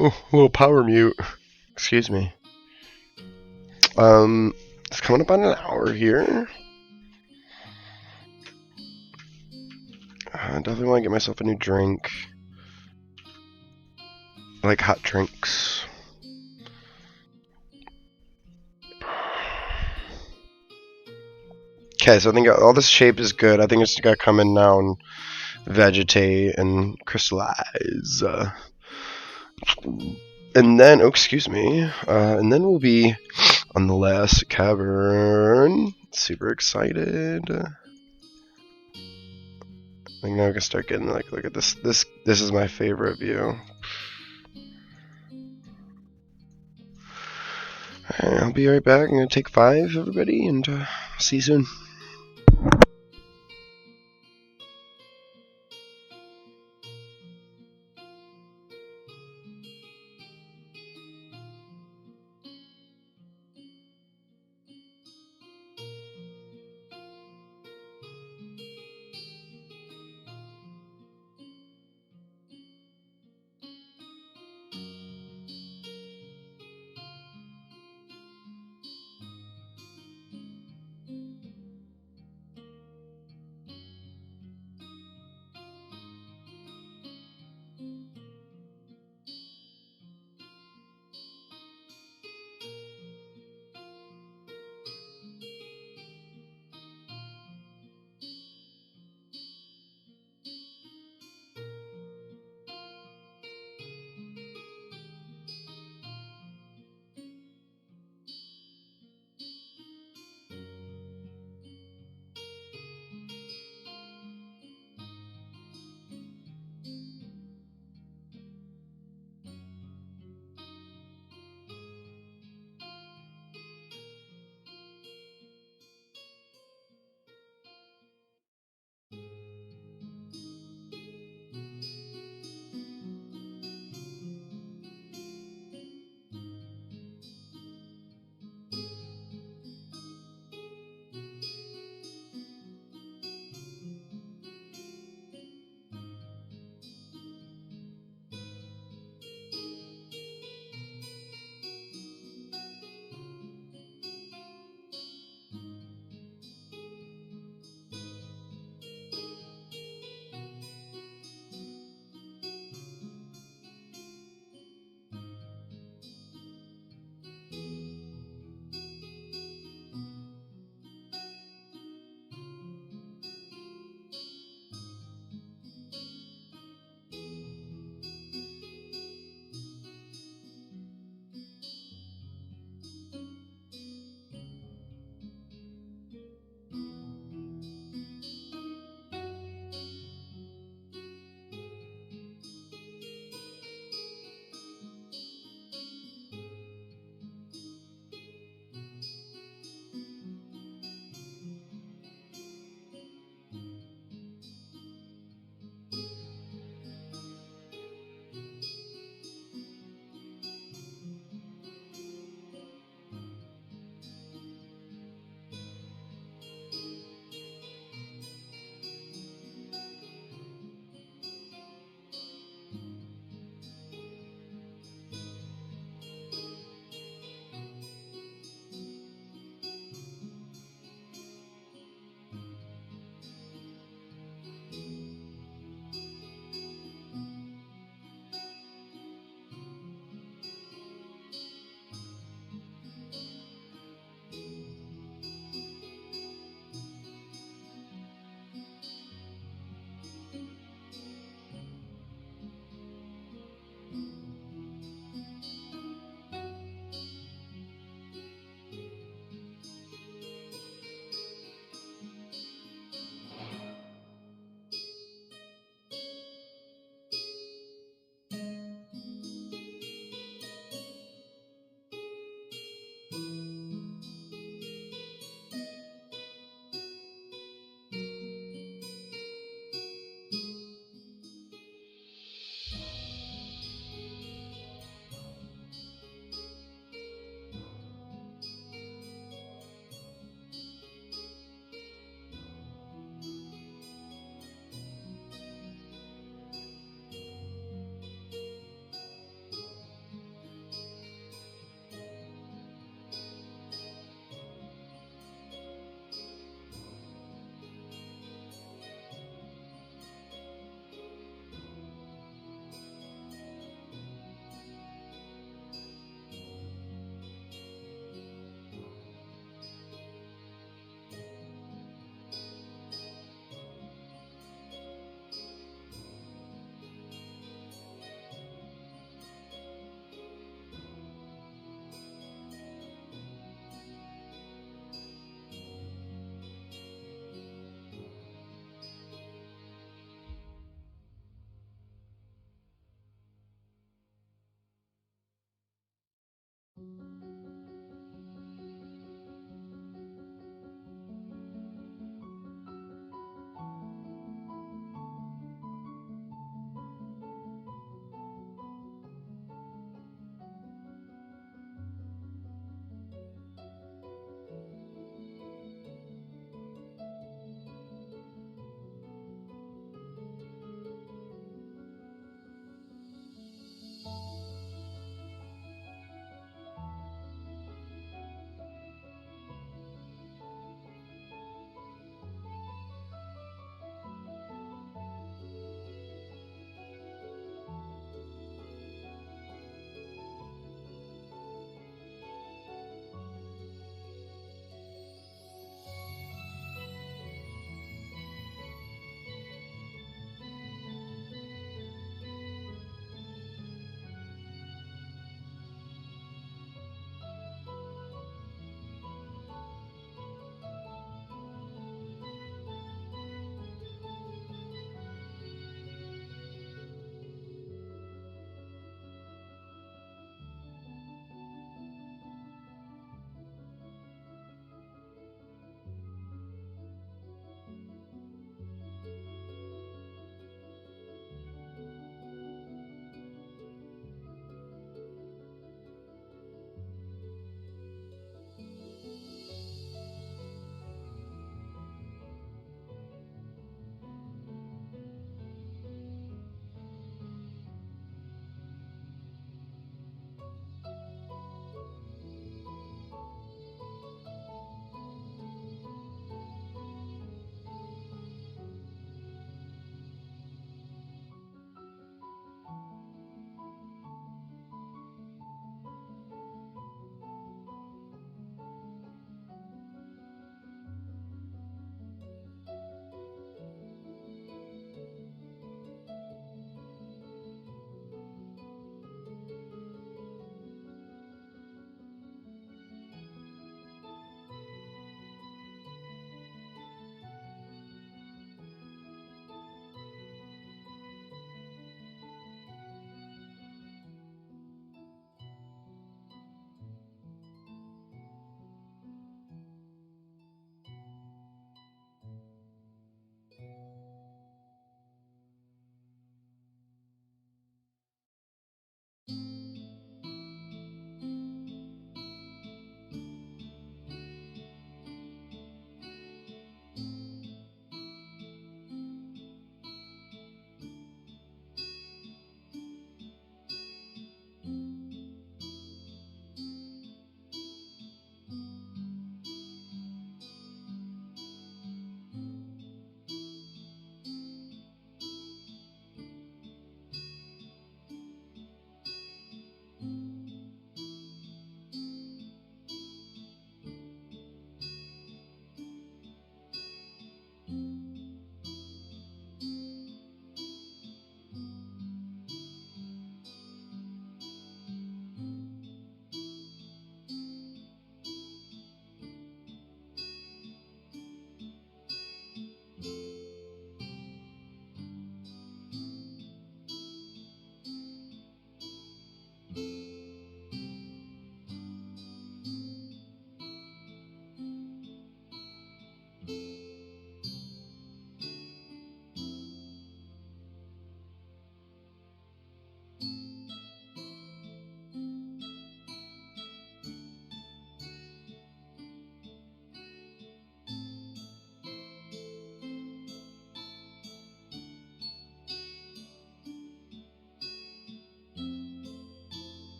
Oh, a little power mute. Excuse me. It's coming up on an hour here. I definitely want to get myself a new drink. I like hot drinks. Okay, so I think all this shape is good. I think it's gotta come in now and vegetate and crystallize. And then, oh, excuse me. And then we'll be on the last cavern. Super excited. I think now we can start getting like, look at this. This is my favorite view. Alright, I'll be right back. I'm gonna take 5, everybody, and see you soon.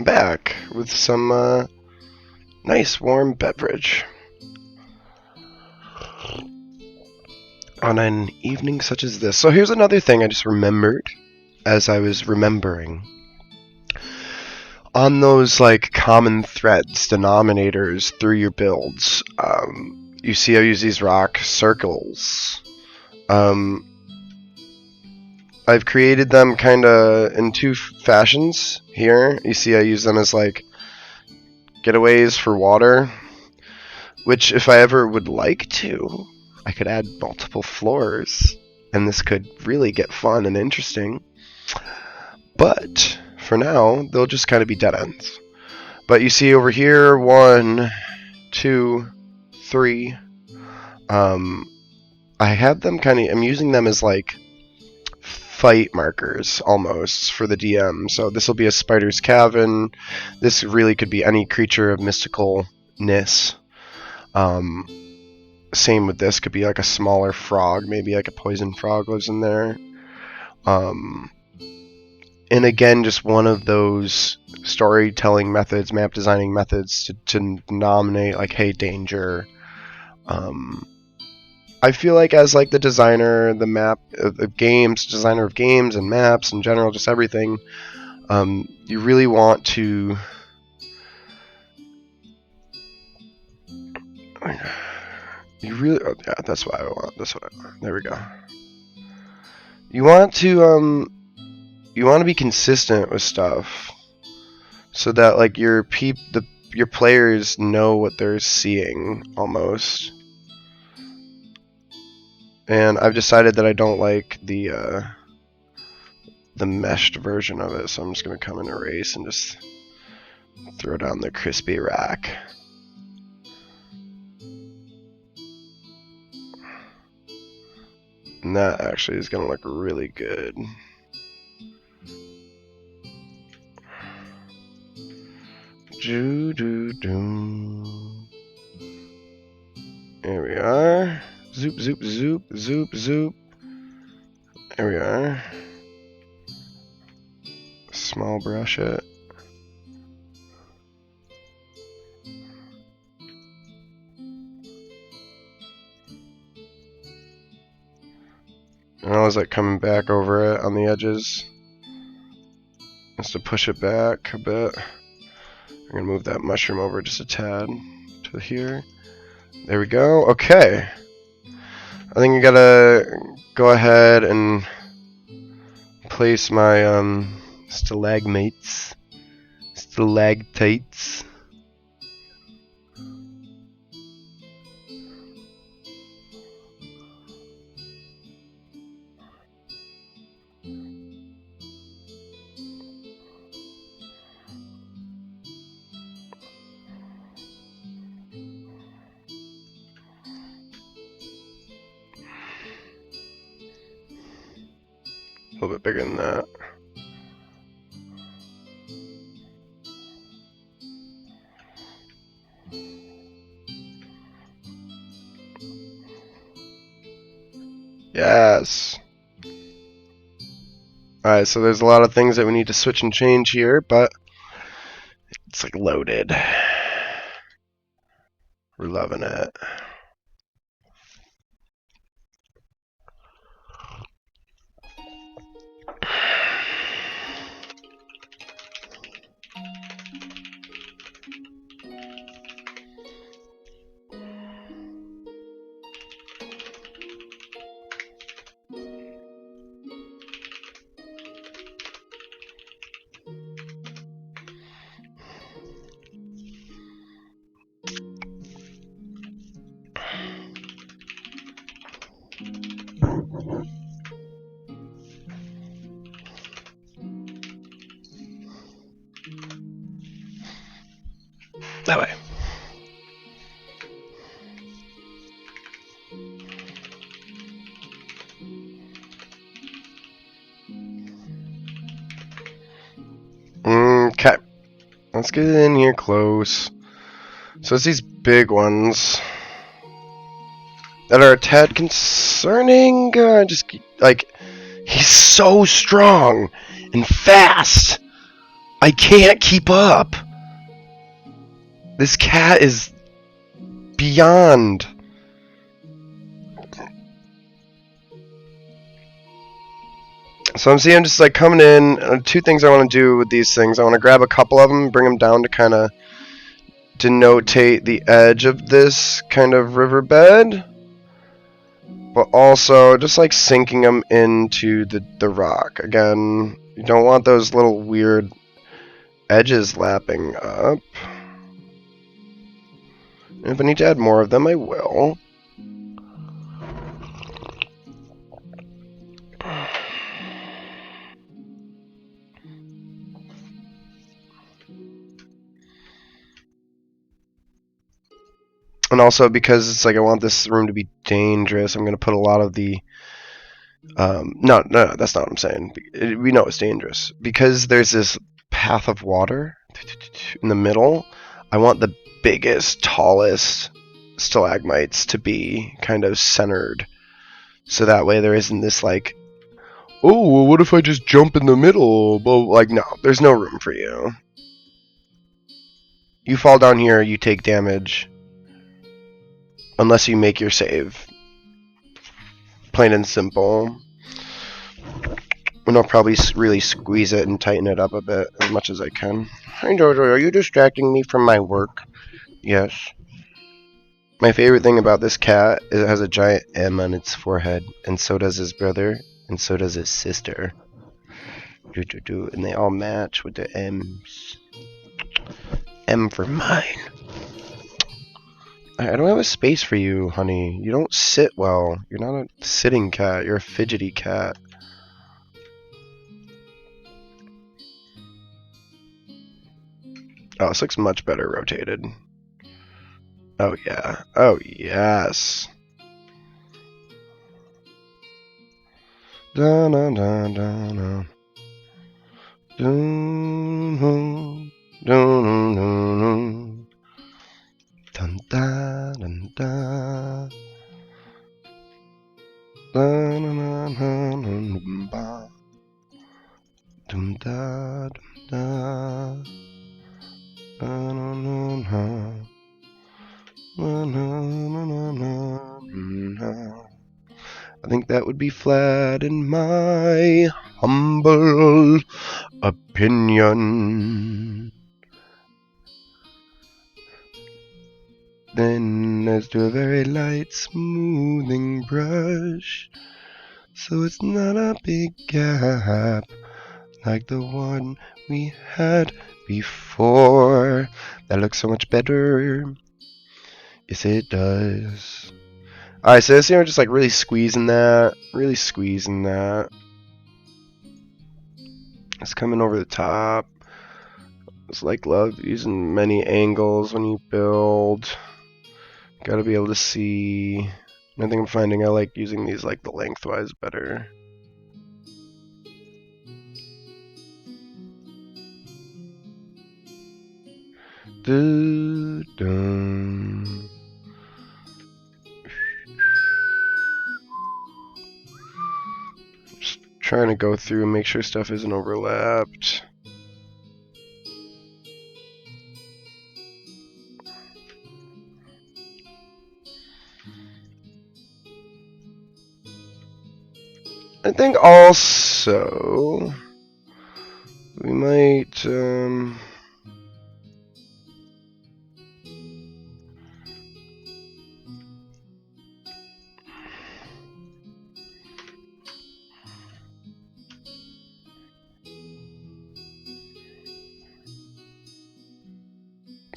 back with some nice warm beverage on an evening such as this. So here's another thing I just remembered as I was remembering. On those like common threads, denominators through your builds, you see I use these rock circles. I've created them kind of in two fashions here. You see I use them as like getaways for water, which if I ever would like to, I could add multiple floors, and this could really get fun and interesting. But for now, they'll just kind of be dead ends. But you see over here, 1, 2, 3. I have them I'm using them as like fight markers almost for the DM. So this will be a spider's cavern. This really could be any creature of mysticalness. Same with this, could be like a smaller frog, maybe like a poison frog lives in there. And again, just one of those storytelling methods, map designing methods to nominate like, hey, danger. I feel like as like the designer, the map of games, designer of games and maps in general, just everything, you really want to yeah, that's what I want. There we go. You want to be consistent with stuff so that like your players know what they're seeing almost. And I've decided that I don't like the meshed version of it, so I'm just gonna come and erase and just throw down the crispy rack. And that actually is gonna look really good. There we are. Zoop, zoop, zoop, zoop, zoop. There we are. Small brush it. And I was like coming back over it on the edges. Just to push it back a bit. I'm gonna move that mushroom over just a tad to here. There we go. Okay. I think I gotta go ahead and place my stalagmites, stalactites. A little bit bigger than that. Yes. Alright, so there's a lot of things that we need to switch and change here, but it's like loaded. We're loving it. That way. Okay. Let's get in here close. So it's these big ones that are a tad concerning. Just like, he's so strong and fast. I can't keep up. This cat is beyond. So I'm seeing just like coming in. Two things I want to do with these things. I want to grab a couple of them, bring them down to kind of denotate the edge of this kind of riverbed, but also just like sinking them into the rock. Again, you don't want those little weird edges lapping up. And if I need to add more of them, I will. And also because it's like I want this room to be dangerous, I'm going to put a lot of the... No, that's not what I'm saying. We know it's dangerous. Because there's this path of water in the middle, I want the biggest, tallest stalagmites to be kind of centered. So that way there isn't this like, oh, well, what if I just jump in the middle? Well, like, no, there's no room for you. You fall down here, you take damage. Unless you make your save. Plain and simple. And I'll probably really squeeze it and tighten it up a bit as much as I can. Hi, Jojo, are you distracting me from my work? Yes. My favorite thing about this cat is it has a giant M on its forehead, and so does his brother, and so does his sister. And they all match with the M's. M for mine. I don't have a space for you, honey. You don't sit well. You're not a sitting cat. You're a fidgety cat. Oh, this looks much better rotated. Oh, yeah. Oh, yes. Da da da da da. Dun dun dun dun. Dun da dun da. Dun dun dun dun ba. Dun da dun da. Dun dun dun. Dun dun dun dun. I think that would be flat in my humble opinion. Then let's do a very light smoothing brush, so it's not a big gap like the one we had before. That looks so much better. Yes, it does. Alright, so this here, just like really squeezing that. Really squeezing that. It's coming over the top. It's like love using many angles when you build. Gotta be able to see. I think I'm finding I like using these like the lengthwise better. Dun. Just trying to go through and make sure stuff isn't overlapped. I think also we might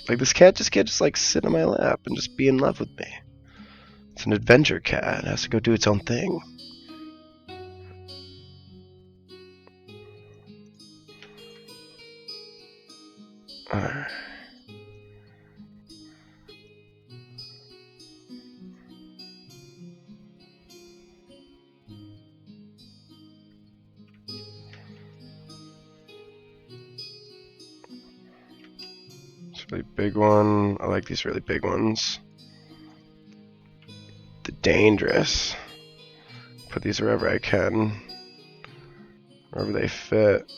like this cat just can't just like sit on my lap and just be in love with me. It's an adventure cat. It has to go do its own thing. Alright. It's a really big one. I like these really big ones. The dangerous. Put these wherever I can. Wherever they fit.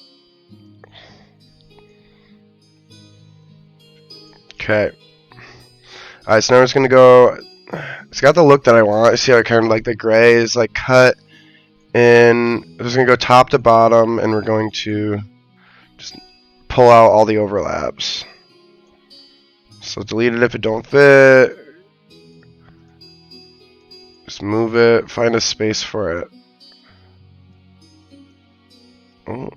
Okay. Alright, so now we're just gonna go. It's got the look that I want. I see how it kind of like the gray is like cut in. We're just gonna go top to bottom, and we're going to just pull out all the overlaps. So delete it if it don't fit. Just move it. Find a space for it. Oh.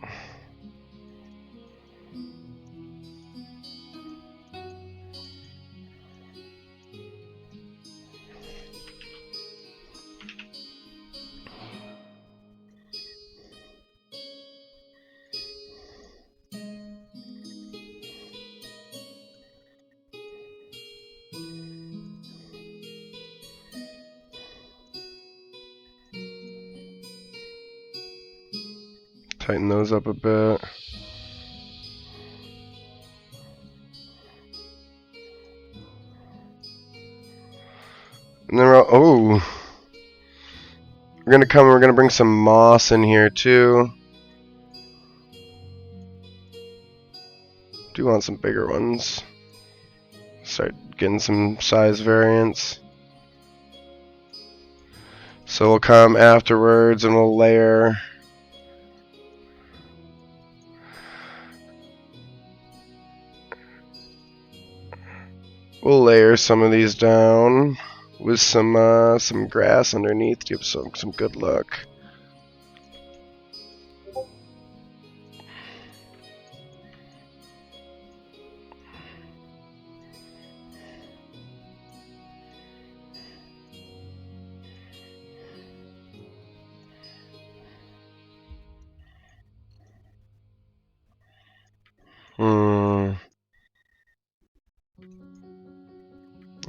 Tighten those up a bit. And then we're gonna bring some moss in here too. Do want some bigger ones. Start getting some size variance. So we'll come afterwards and we'll layer. We'll layer some of these down with some grass underneath to give some good look.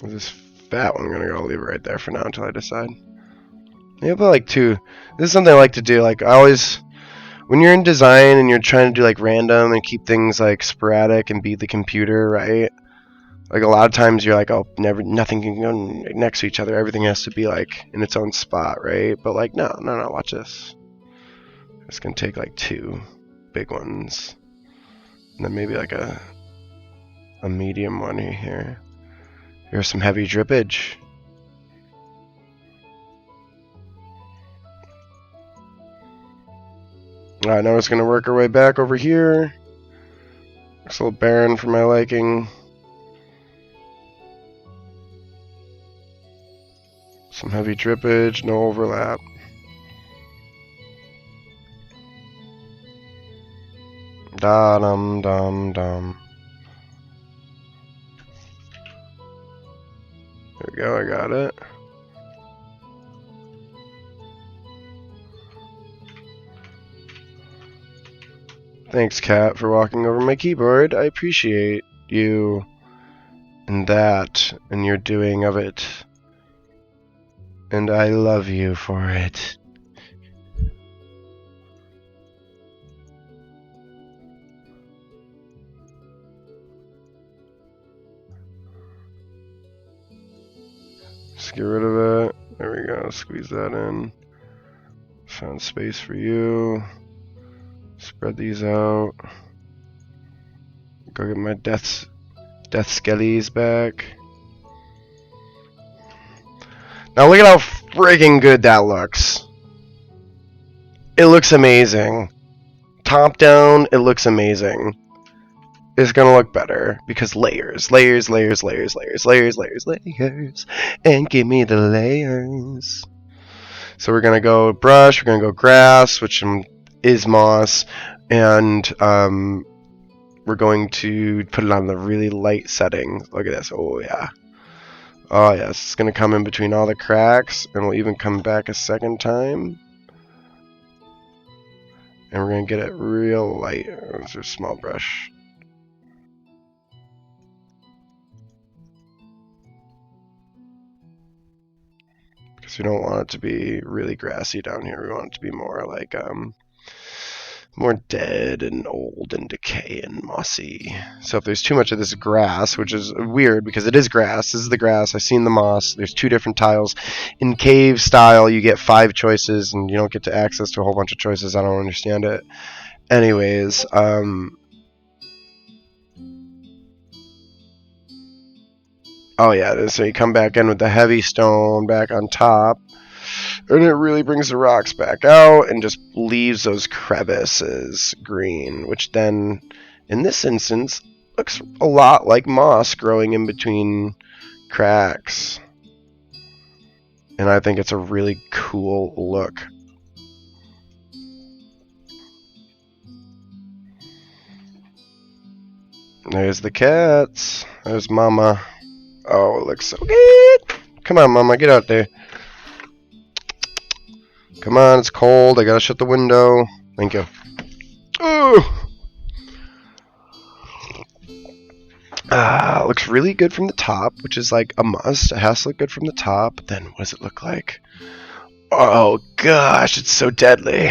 This fat one, I'm gonna leave it right there for now until I decide. Maybe I'll put like 2. This is something I like to do. Like I always, when you're in design and you're trying to do like random and keep things like sporadic and beat the computer, right? Like a lot of times you're like, oh, nothing can go next to each other. Everything has to be like in its own spot, right? But like, no, watch this. It's gonna take like 2 big ones, and then maybe like a medium one here. Here's some heavy drippage. Alright, now it's gonna work our way back over here. Looks a little barren for my liking. Some heavy drippage, no overlap. Da-dum-dum-dum. There we go, I got it. Thanks, Kat, for walking over my keyboard. I appreciate you and that and your doing of it. And I love you for it. Just get rid of it. There we go. Squeeze that in. Found space for you. Spread these out. Go get my death skellies back. Now look at how friggin' good that looks. It looks amazing. Top down, it looks amazing. It's gonna look better because layers, and give me the layers. So we're gonna go brush, we're gonna go grass, which is moss, and we're going to put it on the really light setting. Look at this. Oh yeah. Oh yes. It's gonna come in between all the cracks, and we'll even come back a second time. And we're gonna get it real light. It's a small brush. Because we don't want it to be really grassy down here. We want it to be more like more dead and old and decay and mossy. So if there's too much of this grass, which is weird because it is grass, this is the grass, I've seen the moss, there's 2 different tiles. In cave style, you get 5 choices and you don't get to access to a whole bunch of choices. I don't understand it. Anyways, Oh yeah, so you come back in with the heavy stone back on top, and it really brings the rocks back out and just leaves those crevices green, which then, in this instance, looks a lot like moss growing in between cracks. And I think it's a really cool look. There's the cats. There's Mama. Oh, it looks so good. Come on, Mama, get out there. Come on, it's cold. I gotta shut the window. Thank you. Ooh. Looks really good from the top, which is like a must. It has to look good from the top. But then what does it look like? Oh gosh, it's so deadly.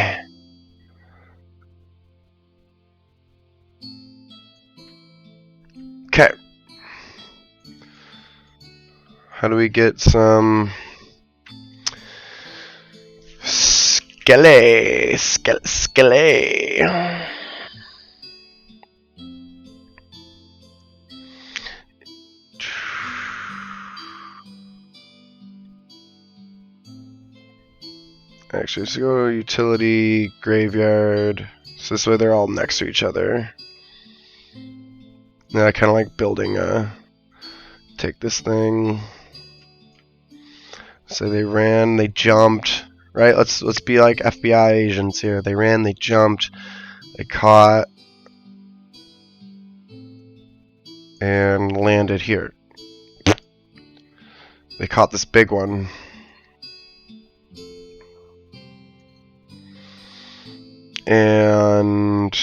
Okay. How do we get some Skelly? Skelly. Actually, let's go utility, graveyard. So this way they're all next to each other. Yeah, I kind of like building a... Take this thing. So they ran, they jumped. Right? Let's be like FBI agents here. They ran, they jumped, they caught, and landed here. They caught this big one. And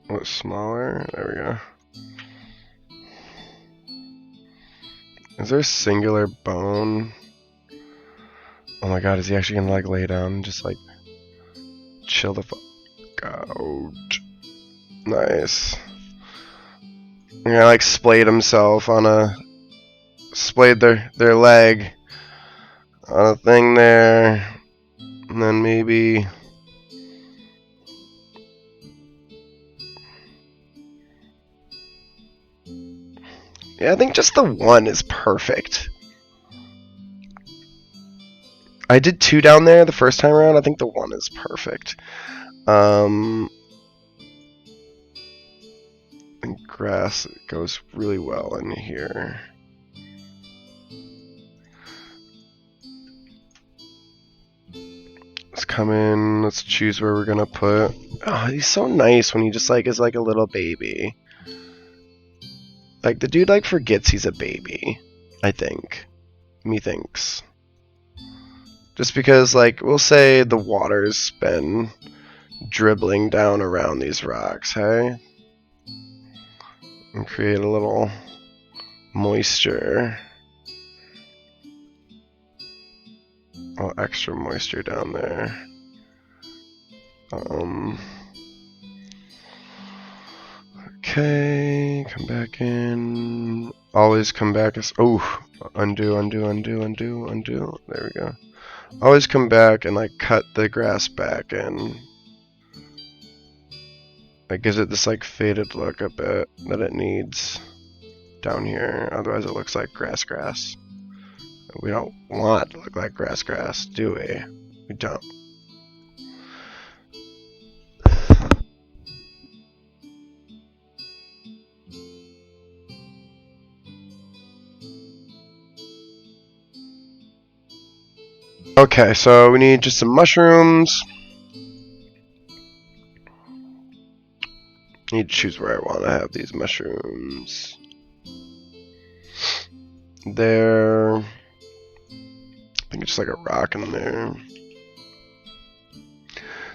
what's smaller? There we go. Is there a singular bone? Oh my god, is he actually gonna like lay down and just like chill the fuck out? Nice. I'm gonna like splayed himself on a splayed their leg on a thing there. And then maybe yeah, I think just the one is perfect. I did 2 down there the first time around. I think the 1 is perfect. And grass goes really well in here. Let's come in. Let's choose where we're gonna put. Oh, he's so nice when he just like is like a little baby. Like the dude like forgets he's a baby. I think. Methinks. Just because like we'll say the water's been dribbling down around these rocks, hey? And create a little moisture. Oh, extra moisture down there. Okay, come back in. Always come back as undo. There we go. Always come back and like cut the grass back in. That gives it this like faded look a bit that it needs down here. Otherwise it looks like grass. We don't want it to look like grass, do we? We don't. Okay, so we need just some mushrooms. I need to choose where I want to have these mushrooms. There. I think it's just like a rock in there.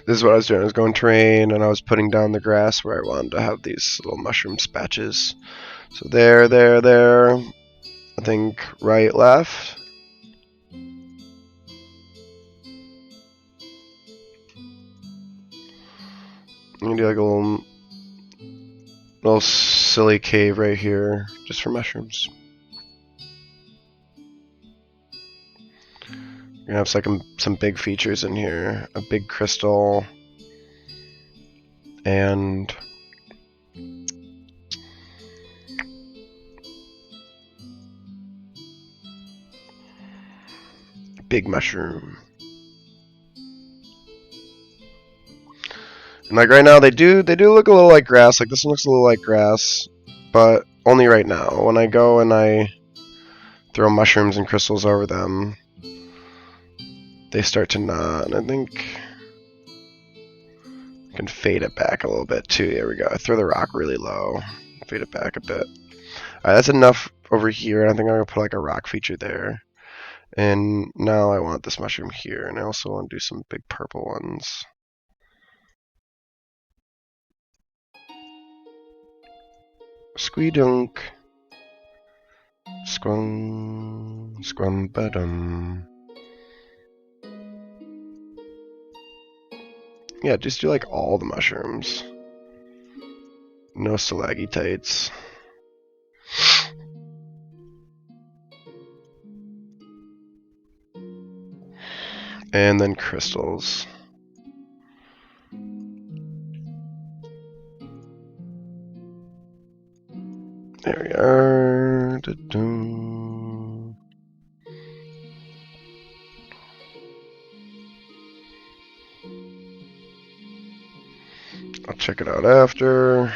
This is what I was doing. I was going terrain and I was putting down the grass where I wanted to have these little mushroom patches. So there. I think right, left. I'm gonna do like a little Little silly cave right here, just for mushrooms. We're gonna have some big features in here. A big crystal and big mushroom. And like right now they do look a little like grass. Like this one looks a little like grass, but only right now. When I go and I throw mushrooms and crystals over them, they start to nod. And I think I can fade it back a little bit too. There we go. I throw the rock really low. Fade it back a bit. Alright, that's enough over here. I think I'm going to put like a rock feature there. And now I want this mushroom here. And I also want to do some big purple ones. Squee-dunk. Squum. Squum-ba-dum. Yeah, just do like all the mushrooms. No stalagmites. And then crystals. There we are. Da-dum. I'll check it out after.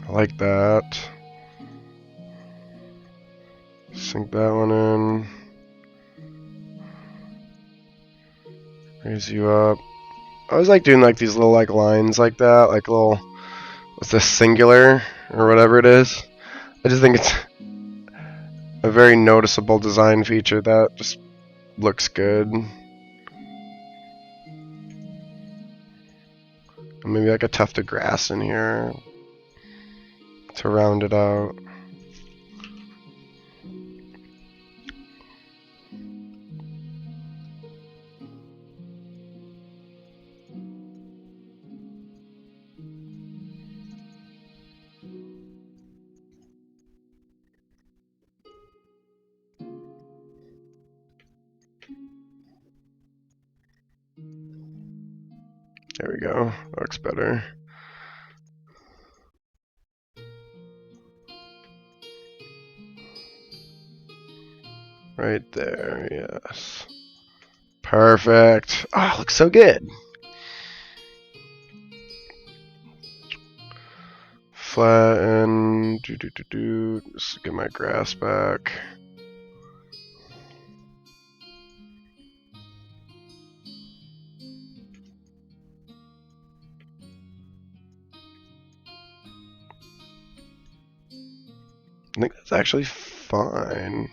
I like that. Sink that one in. Raise you up. I always like doing like these little like lines like that, like little, what's this, singular or whatever it is. I just think it's a very noticeable design feature that just looks good. And maybe like a tuft of grass in here to round it out. There we go. That looks better. Right there, yes. Perfect. Oh, it looks so good. Flatten. Just get my grass back. I think that's actually fine.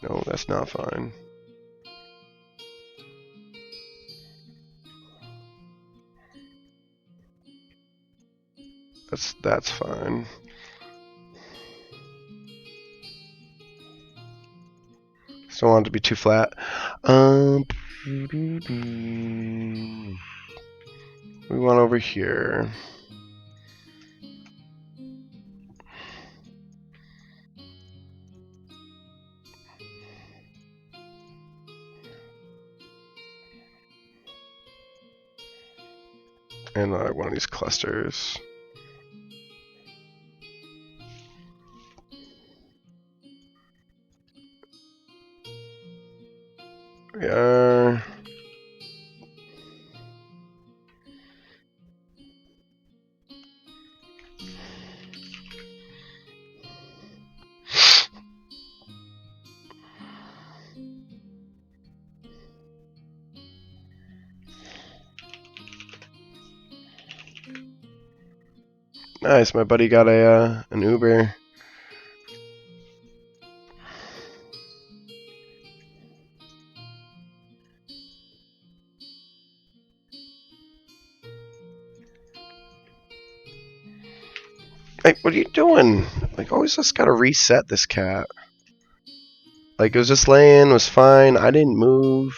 No, that's not fine. That's fine. Still want it to be too flat. We want over here. And one of these clusters. We are. Nice, my buddy got an Uber. Hey, what are you doing? Like, always just gotta reset this cat. Like, it was just laying, was fine. I didn't move.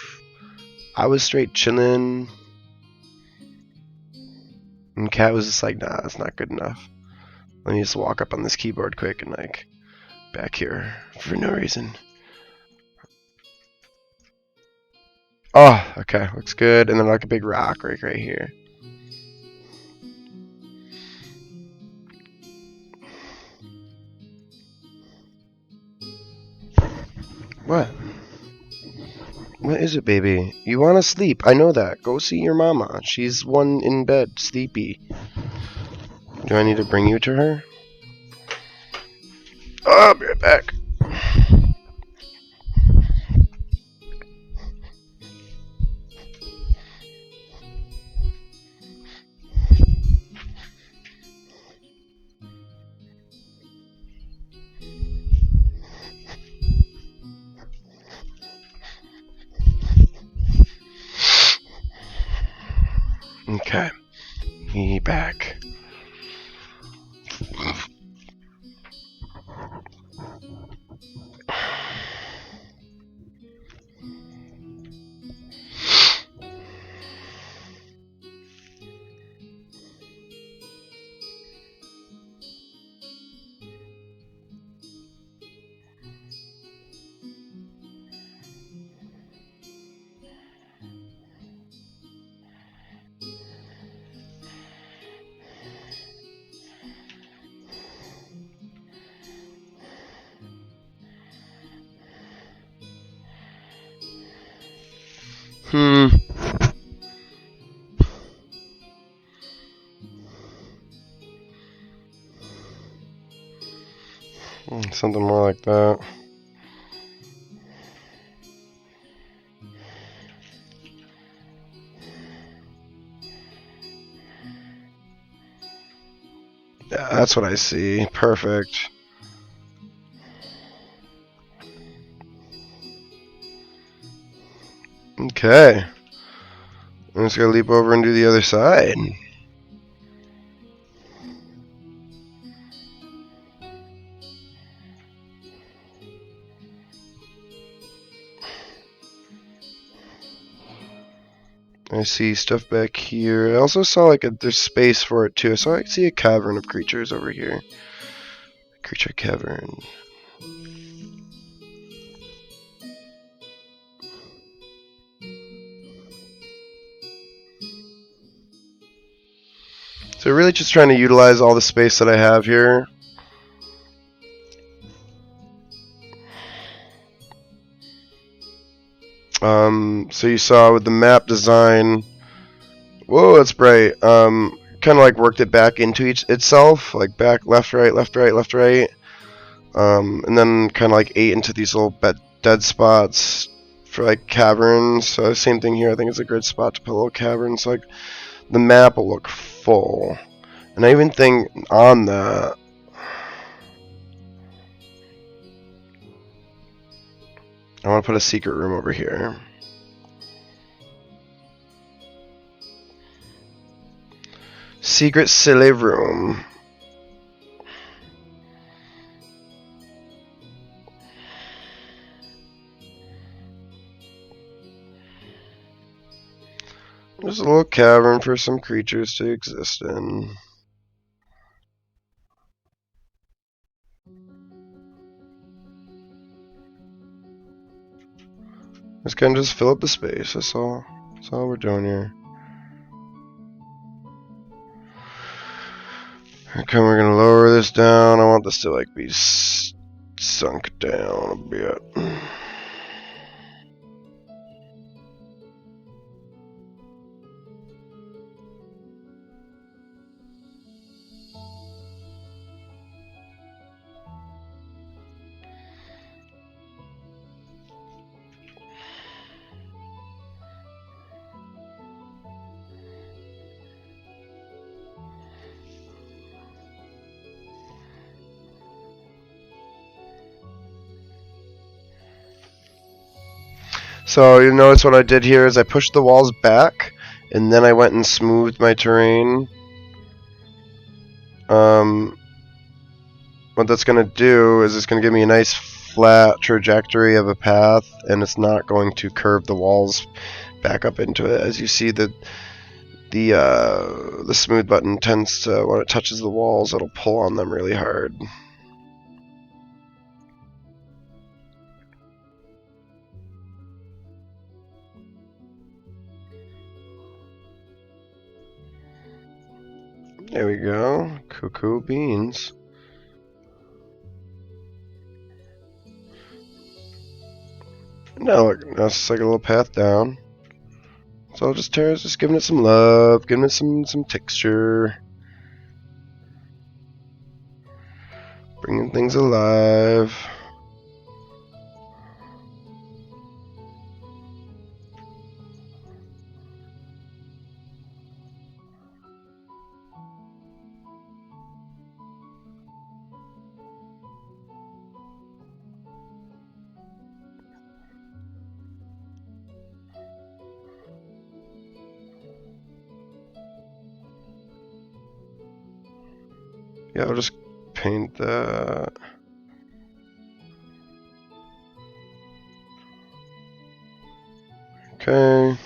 I was straight chilling. And cat was just like, nah, that's not good enough. Let me just walk up on this keyboard quick and, like, back here for no reason. Oh, okay, looks good. And then, like, a big rock right here. What? What is it, baby? You want to sleep. I know that. Go see your mama. She's one in bed, sleepy. Do I need to bring you to her? Oh, I'll be right back. Okay. He back. Something more like that. Yeah, that's what I see. Perfect. Okay. I'm just gonna leap over and do the other side. I see stuff back here. I also saw like there's space for it too. So I see a cavern of creatures over here. Creature cavern. So really just trying to utilize all the space that I have here. So you saw with the map design. Whoa, that's bright. Kind of like worked it back into itself, like back, left, right, left, right, left, right. And then kind of like ate into these little dead spots for like caverns. So same thing here. I think it's a good spot to put little caverns. Like the map will look full, and I even think on that. I want to put a secret room over here. Secret silly room. There's a little cavern for some creatures to exist in. Just kind of just fill up the space. That's all we're doing here. Okay, we're gonna lower this down. I want this to like be sunk down a bit. So you notice what I did here is I pushed the walls back, and then I went and smoothed my terrain. what that's going to do is it's going to give me a nice flat trajectory of a path, and it's not going to curve the walls back up into it. As you see, the smooth button tends to, when it touches the walls, it'll pull on them really hard. There we go. Cuckoo beans. Now look, now it's like a little path down. So just giving it some love, giving it some texture, bringing things alive. Yeah, I'll just paint that. Okay.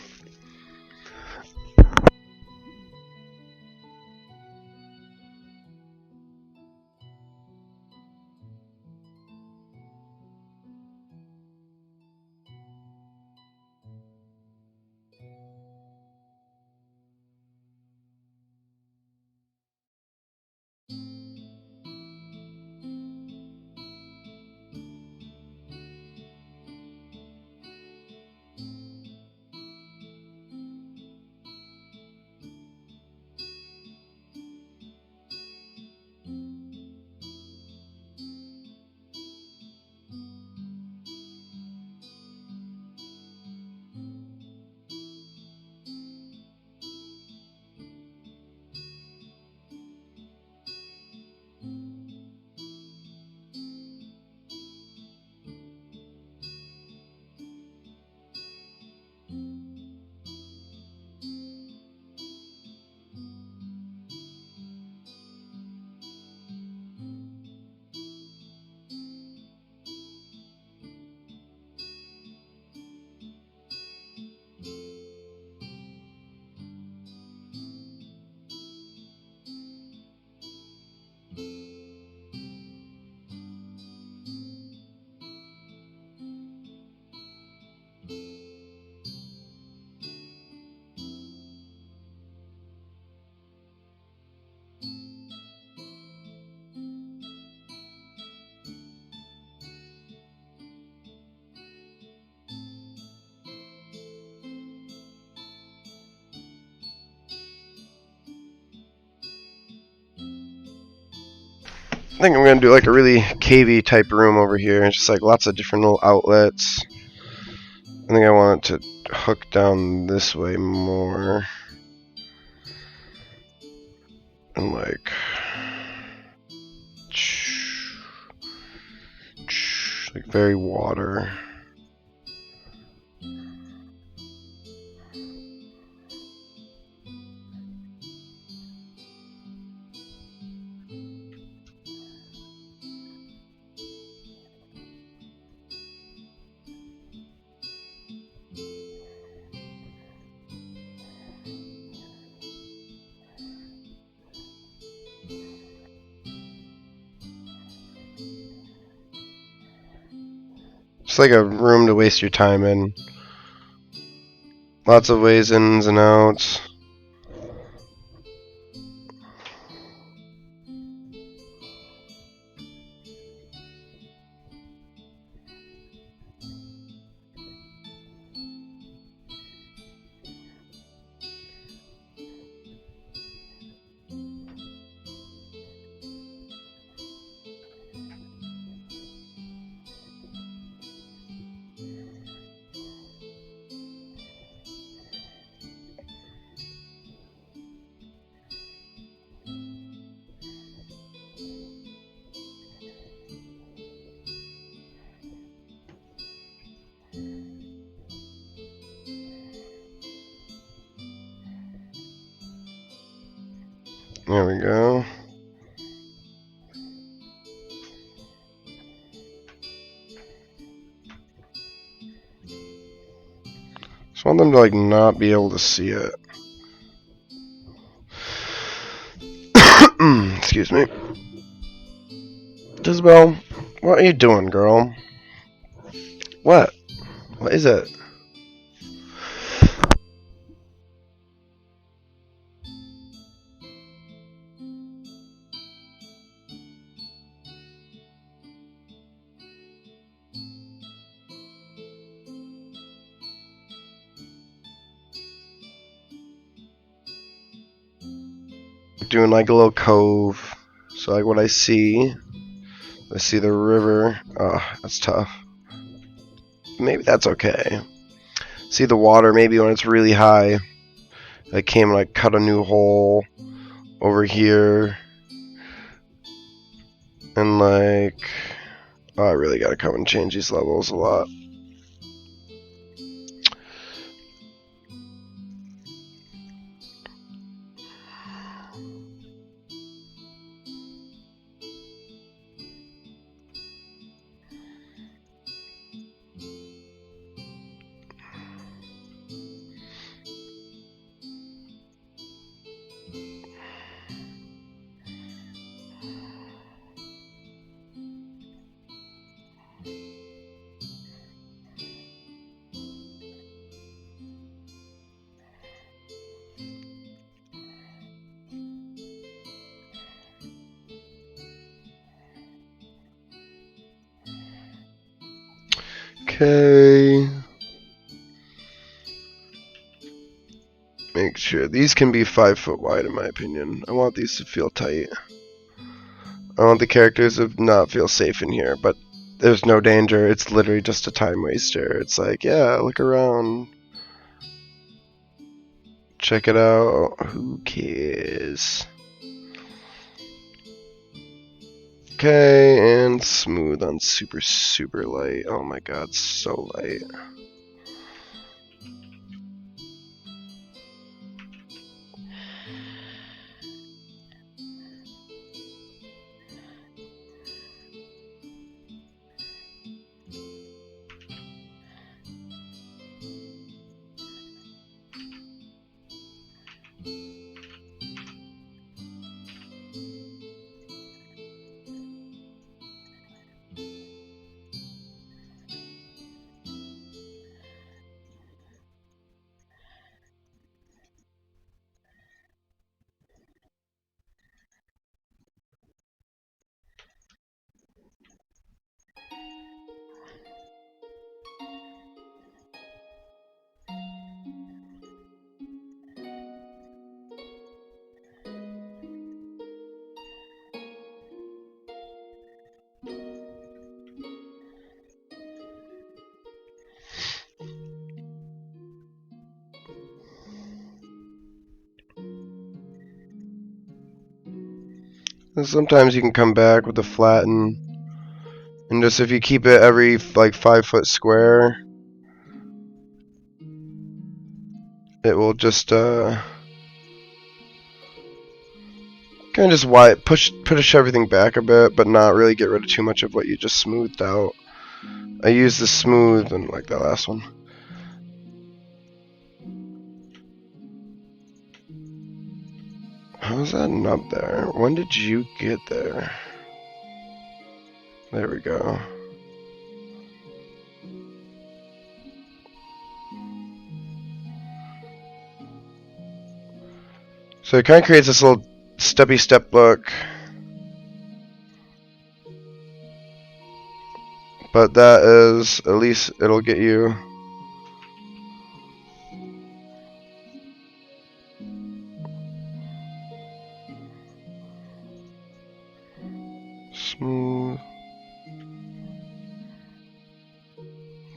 I think I'm gonna do like a really cavey type room over here. It's just like lots of different little outlets. I think I want it to hook down this way more. And like very water. Just like a room to waste your time in. Lots of ways ins and outs. There we go. want them to like not be able to see it. Excuse me. Isabel, what are you doing, girl? What? What is it? Doing like a little cove. So like what I see the river. Oh, that's tough. Maybe that's okay. See the water maybe when it's really high. I came and I cut a new hole over here. And like, oh, I really gotta come and change these levels a lot. Okay. Make sure these can be 5 foot wide in my opinion. I want these to feel tight. I want the characters to not feel safe in here, but there's no danger. It's literally just a time waster. It's like, yeah, look around. Check it out. Who cares? Okay, and smooth on super, super light. Oh my god, so light. And sometimes you can come back with the flatten. And just if you keep it every like 5 foot square, it will just kind of just push everything back a bit, but not really get rid of too much of what you just smoothed out. I use the smooth and like that last one. How's that nub there? When did you get there? There we go. So it kind of creates this little steppy step look. But that is, at least it'll get you. Smooth.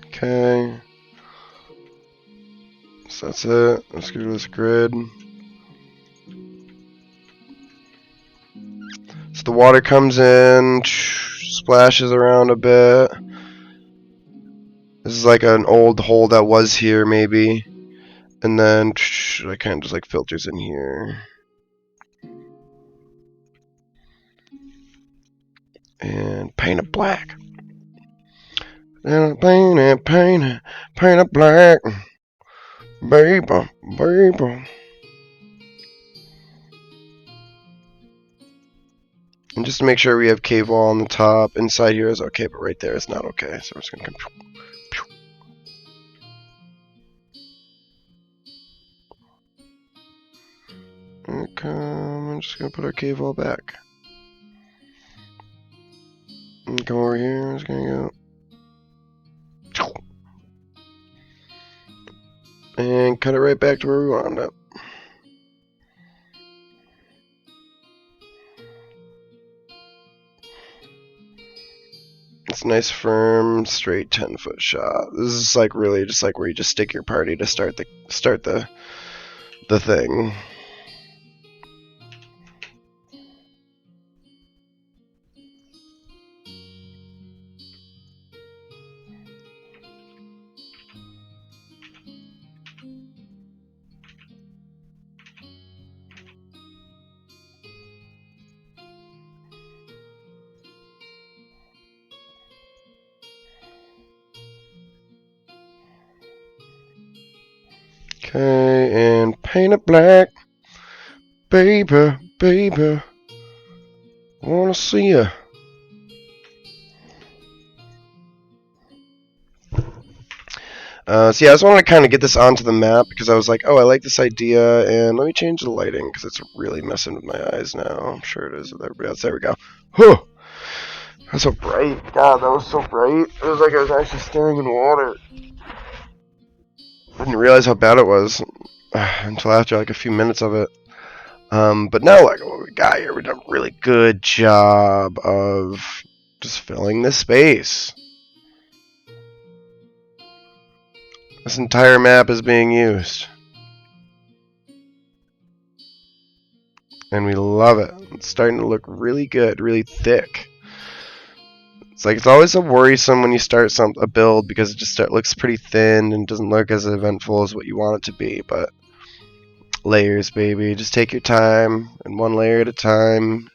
Okay. So that's it. Let's go to this grid. So the water comes in, splashes around a bit. This is like an old hole that was here, maybe. And then it kind of just like filters in here. And paint it black. And paint it black. Baby, baby. And just to make sure we have cave wall on the top. Inside here is okay, but right there is not okay. So we're just gonna come. Okay, I'm just gonna put our cave wall back. And come over here. I'm just gonna go. And cut it right back to where we wound up. It's a nice, firm, straight 10-foot shot. This is like really just like where you just stick your party to start the thing. Okay, and paint it black. Baby, baby, wanna see ya. So yeah, I just wanted to kind of get this onto the map because I was like, oh, I like this idea, and let me change the lighting because it's really messing with my eyes now. I'm sure it is with everybody else. There we go. Whew! That's so bright. God, that was so bright. It was like I was actually staring in water. I didn't realize how bad it was until after like a few minutes of it. But now, like what we got here, we did a really good job of just filling this space. This entire map is being used. And we love it. It's starting to look really good, really thick. It's like it's always a worrisome when you start a build because it just looks pretty thin and doesn't look as eventful as what you want it to be. But layers, baby. Just take your time, and one layer at a time.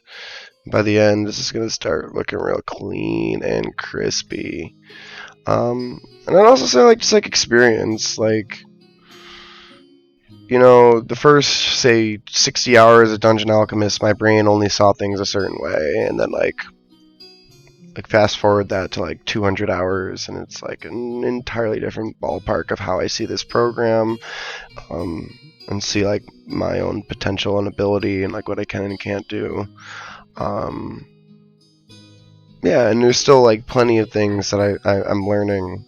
By the end, this is going to start looking real clean and crispy. And I'd also say like just like experience, like you know, the first say 60 hours of Dungeon Alchemist, my brain only saw things a certain way, and then like fast forward that to like 200 hours, and it's like an entirely different ballpark of how I see this program, and see like my own potential and ability and like what I can and can't do. Yeah, and there's still like plenty of things that I'm learning.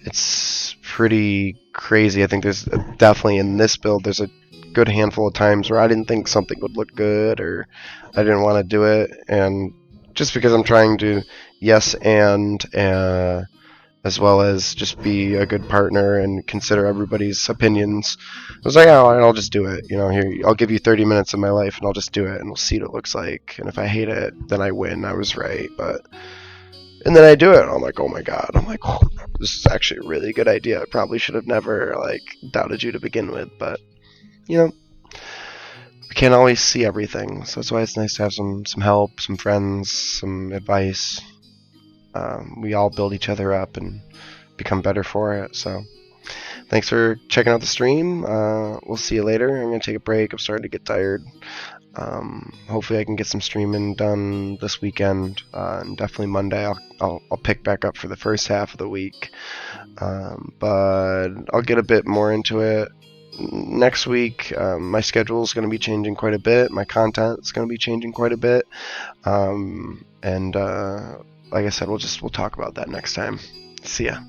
It's pretty crazy. I think there's definitely in this build there's a good handful of times where I didn't think something would look good or I didn't want to do it, and just because I'm trying to yes and as well as just be a good partner and consider everybody's opinions. I was like, oh, I'll just do it. You know, here, I'll give you 30 minutes of my life and I'll just do it and we'll see what it looks like. And if I hate it, then I win. I was right. And then I do it. I'm like, oh my god. I'm like, oh, this is actually a really good idea. I probably should have never, like, doubted you to begin with. But, you know, we can't always see everything. So that's why it's nice to have some help, some friends, some advice. We all build each other up and become better for it. So thanks for checking out the stream. We'll see you later. I'm going to take a break. I'm starting to get tired. Hopefully I can get some streaming done this weekend, and definitely Monday I'll pick back up for the first half of the week. But I'll get a bit more into it next week. My schedule is going to be changing quite a bit. My content is going to be changing quite a bit. And like I said, we'll talk about that next time. See ya.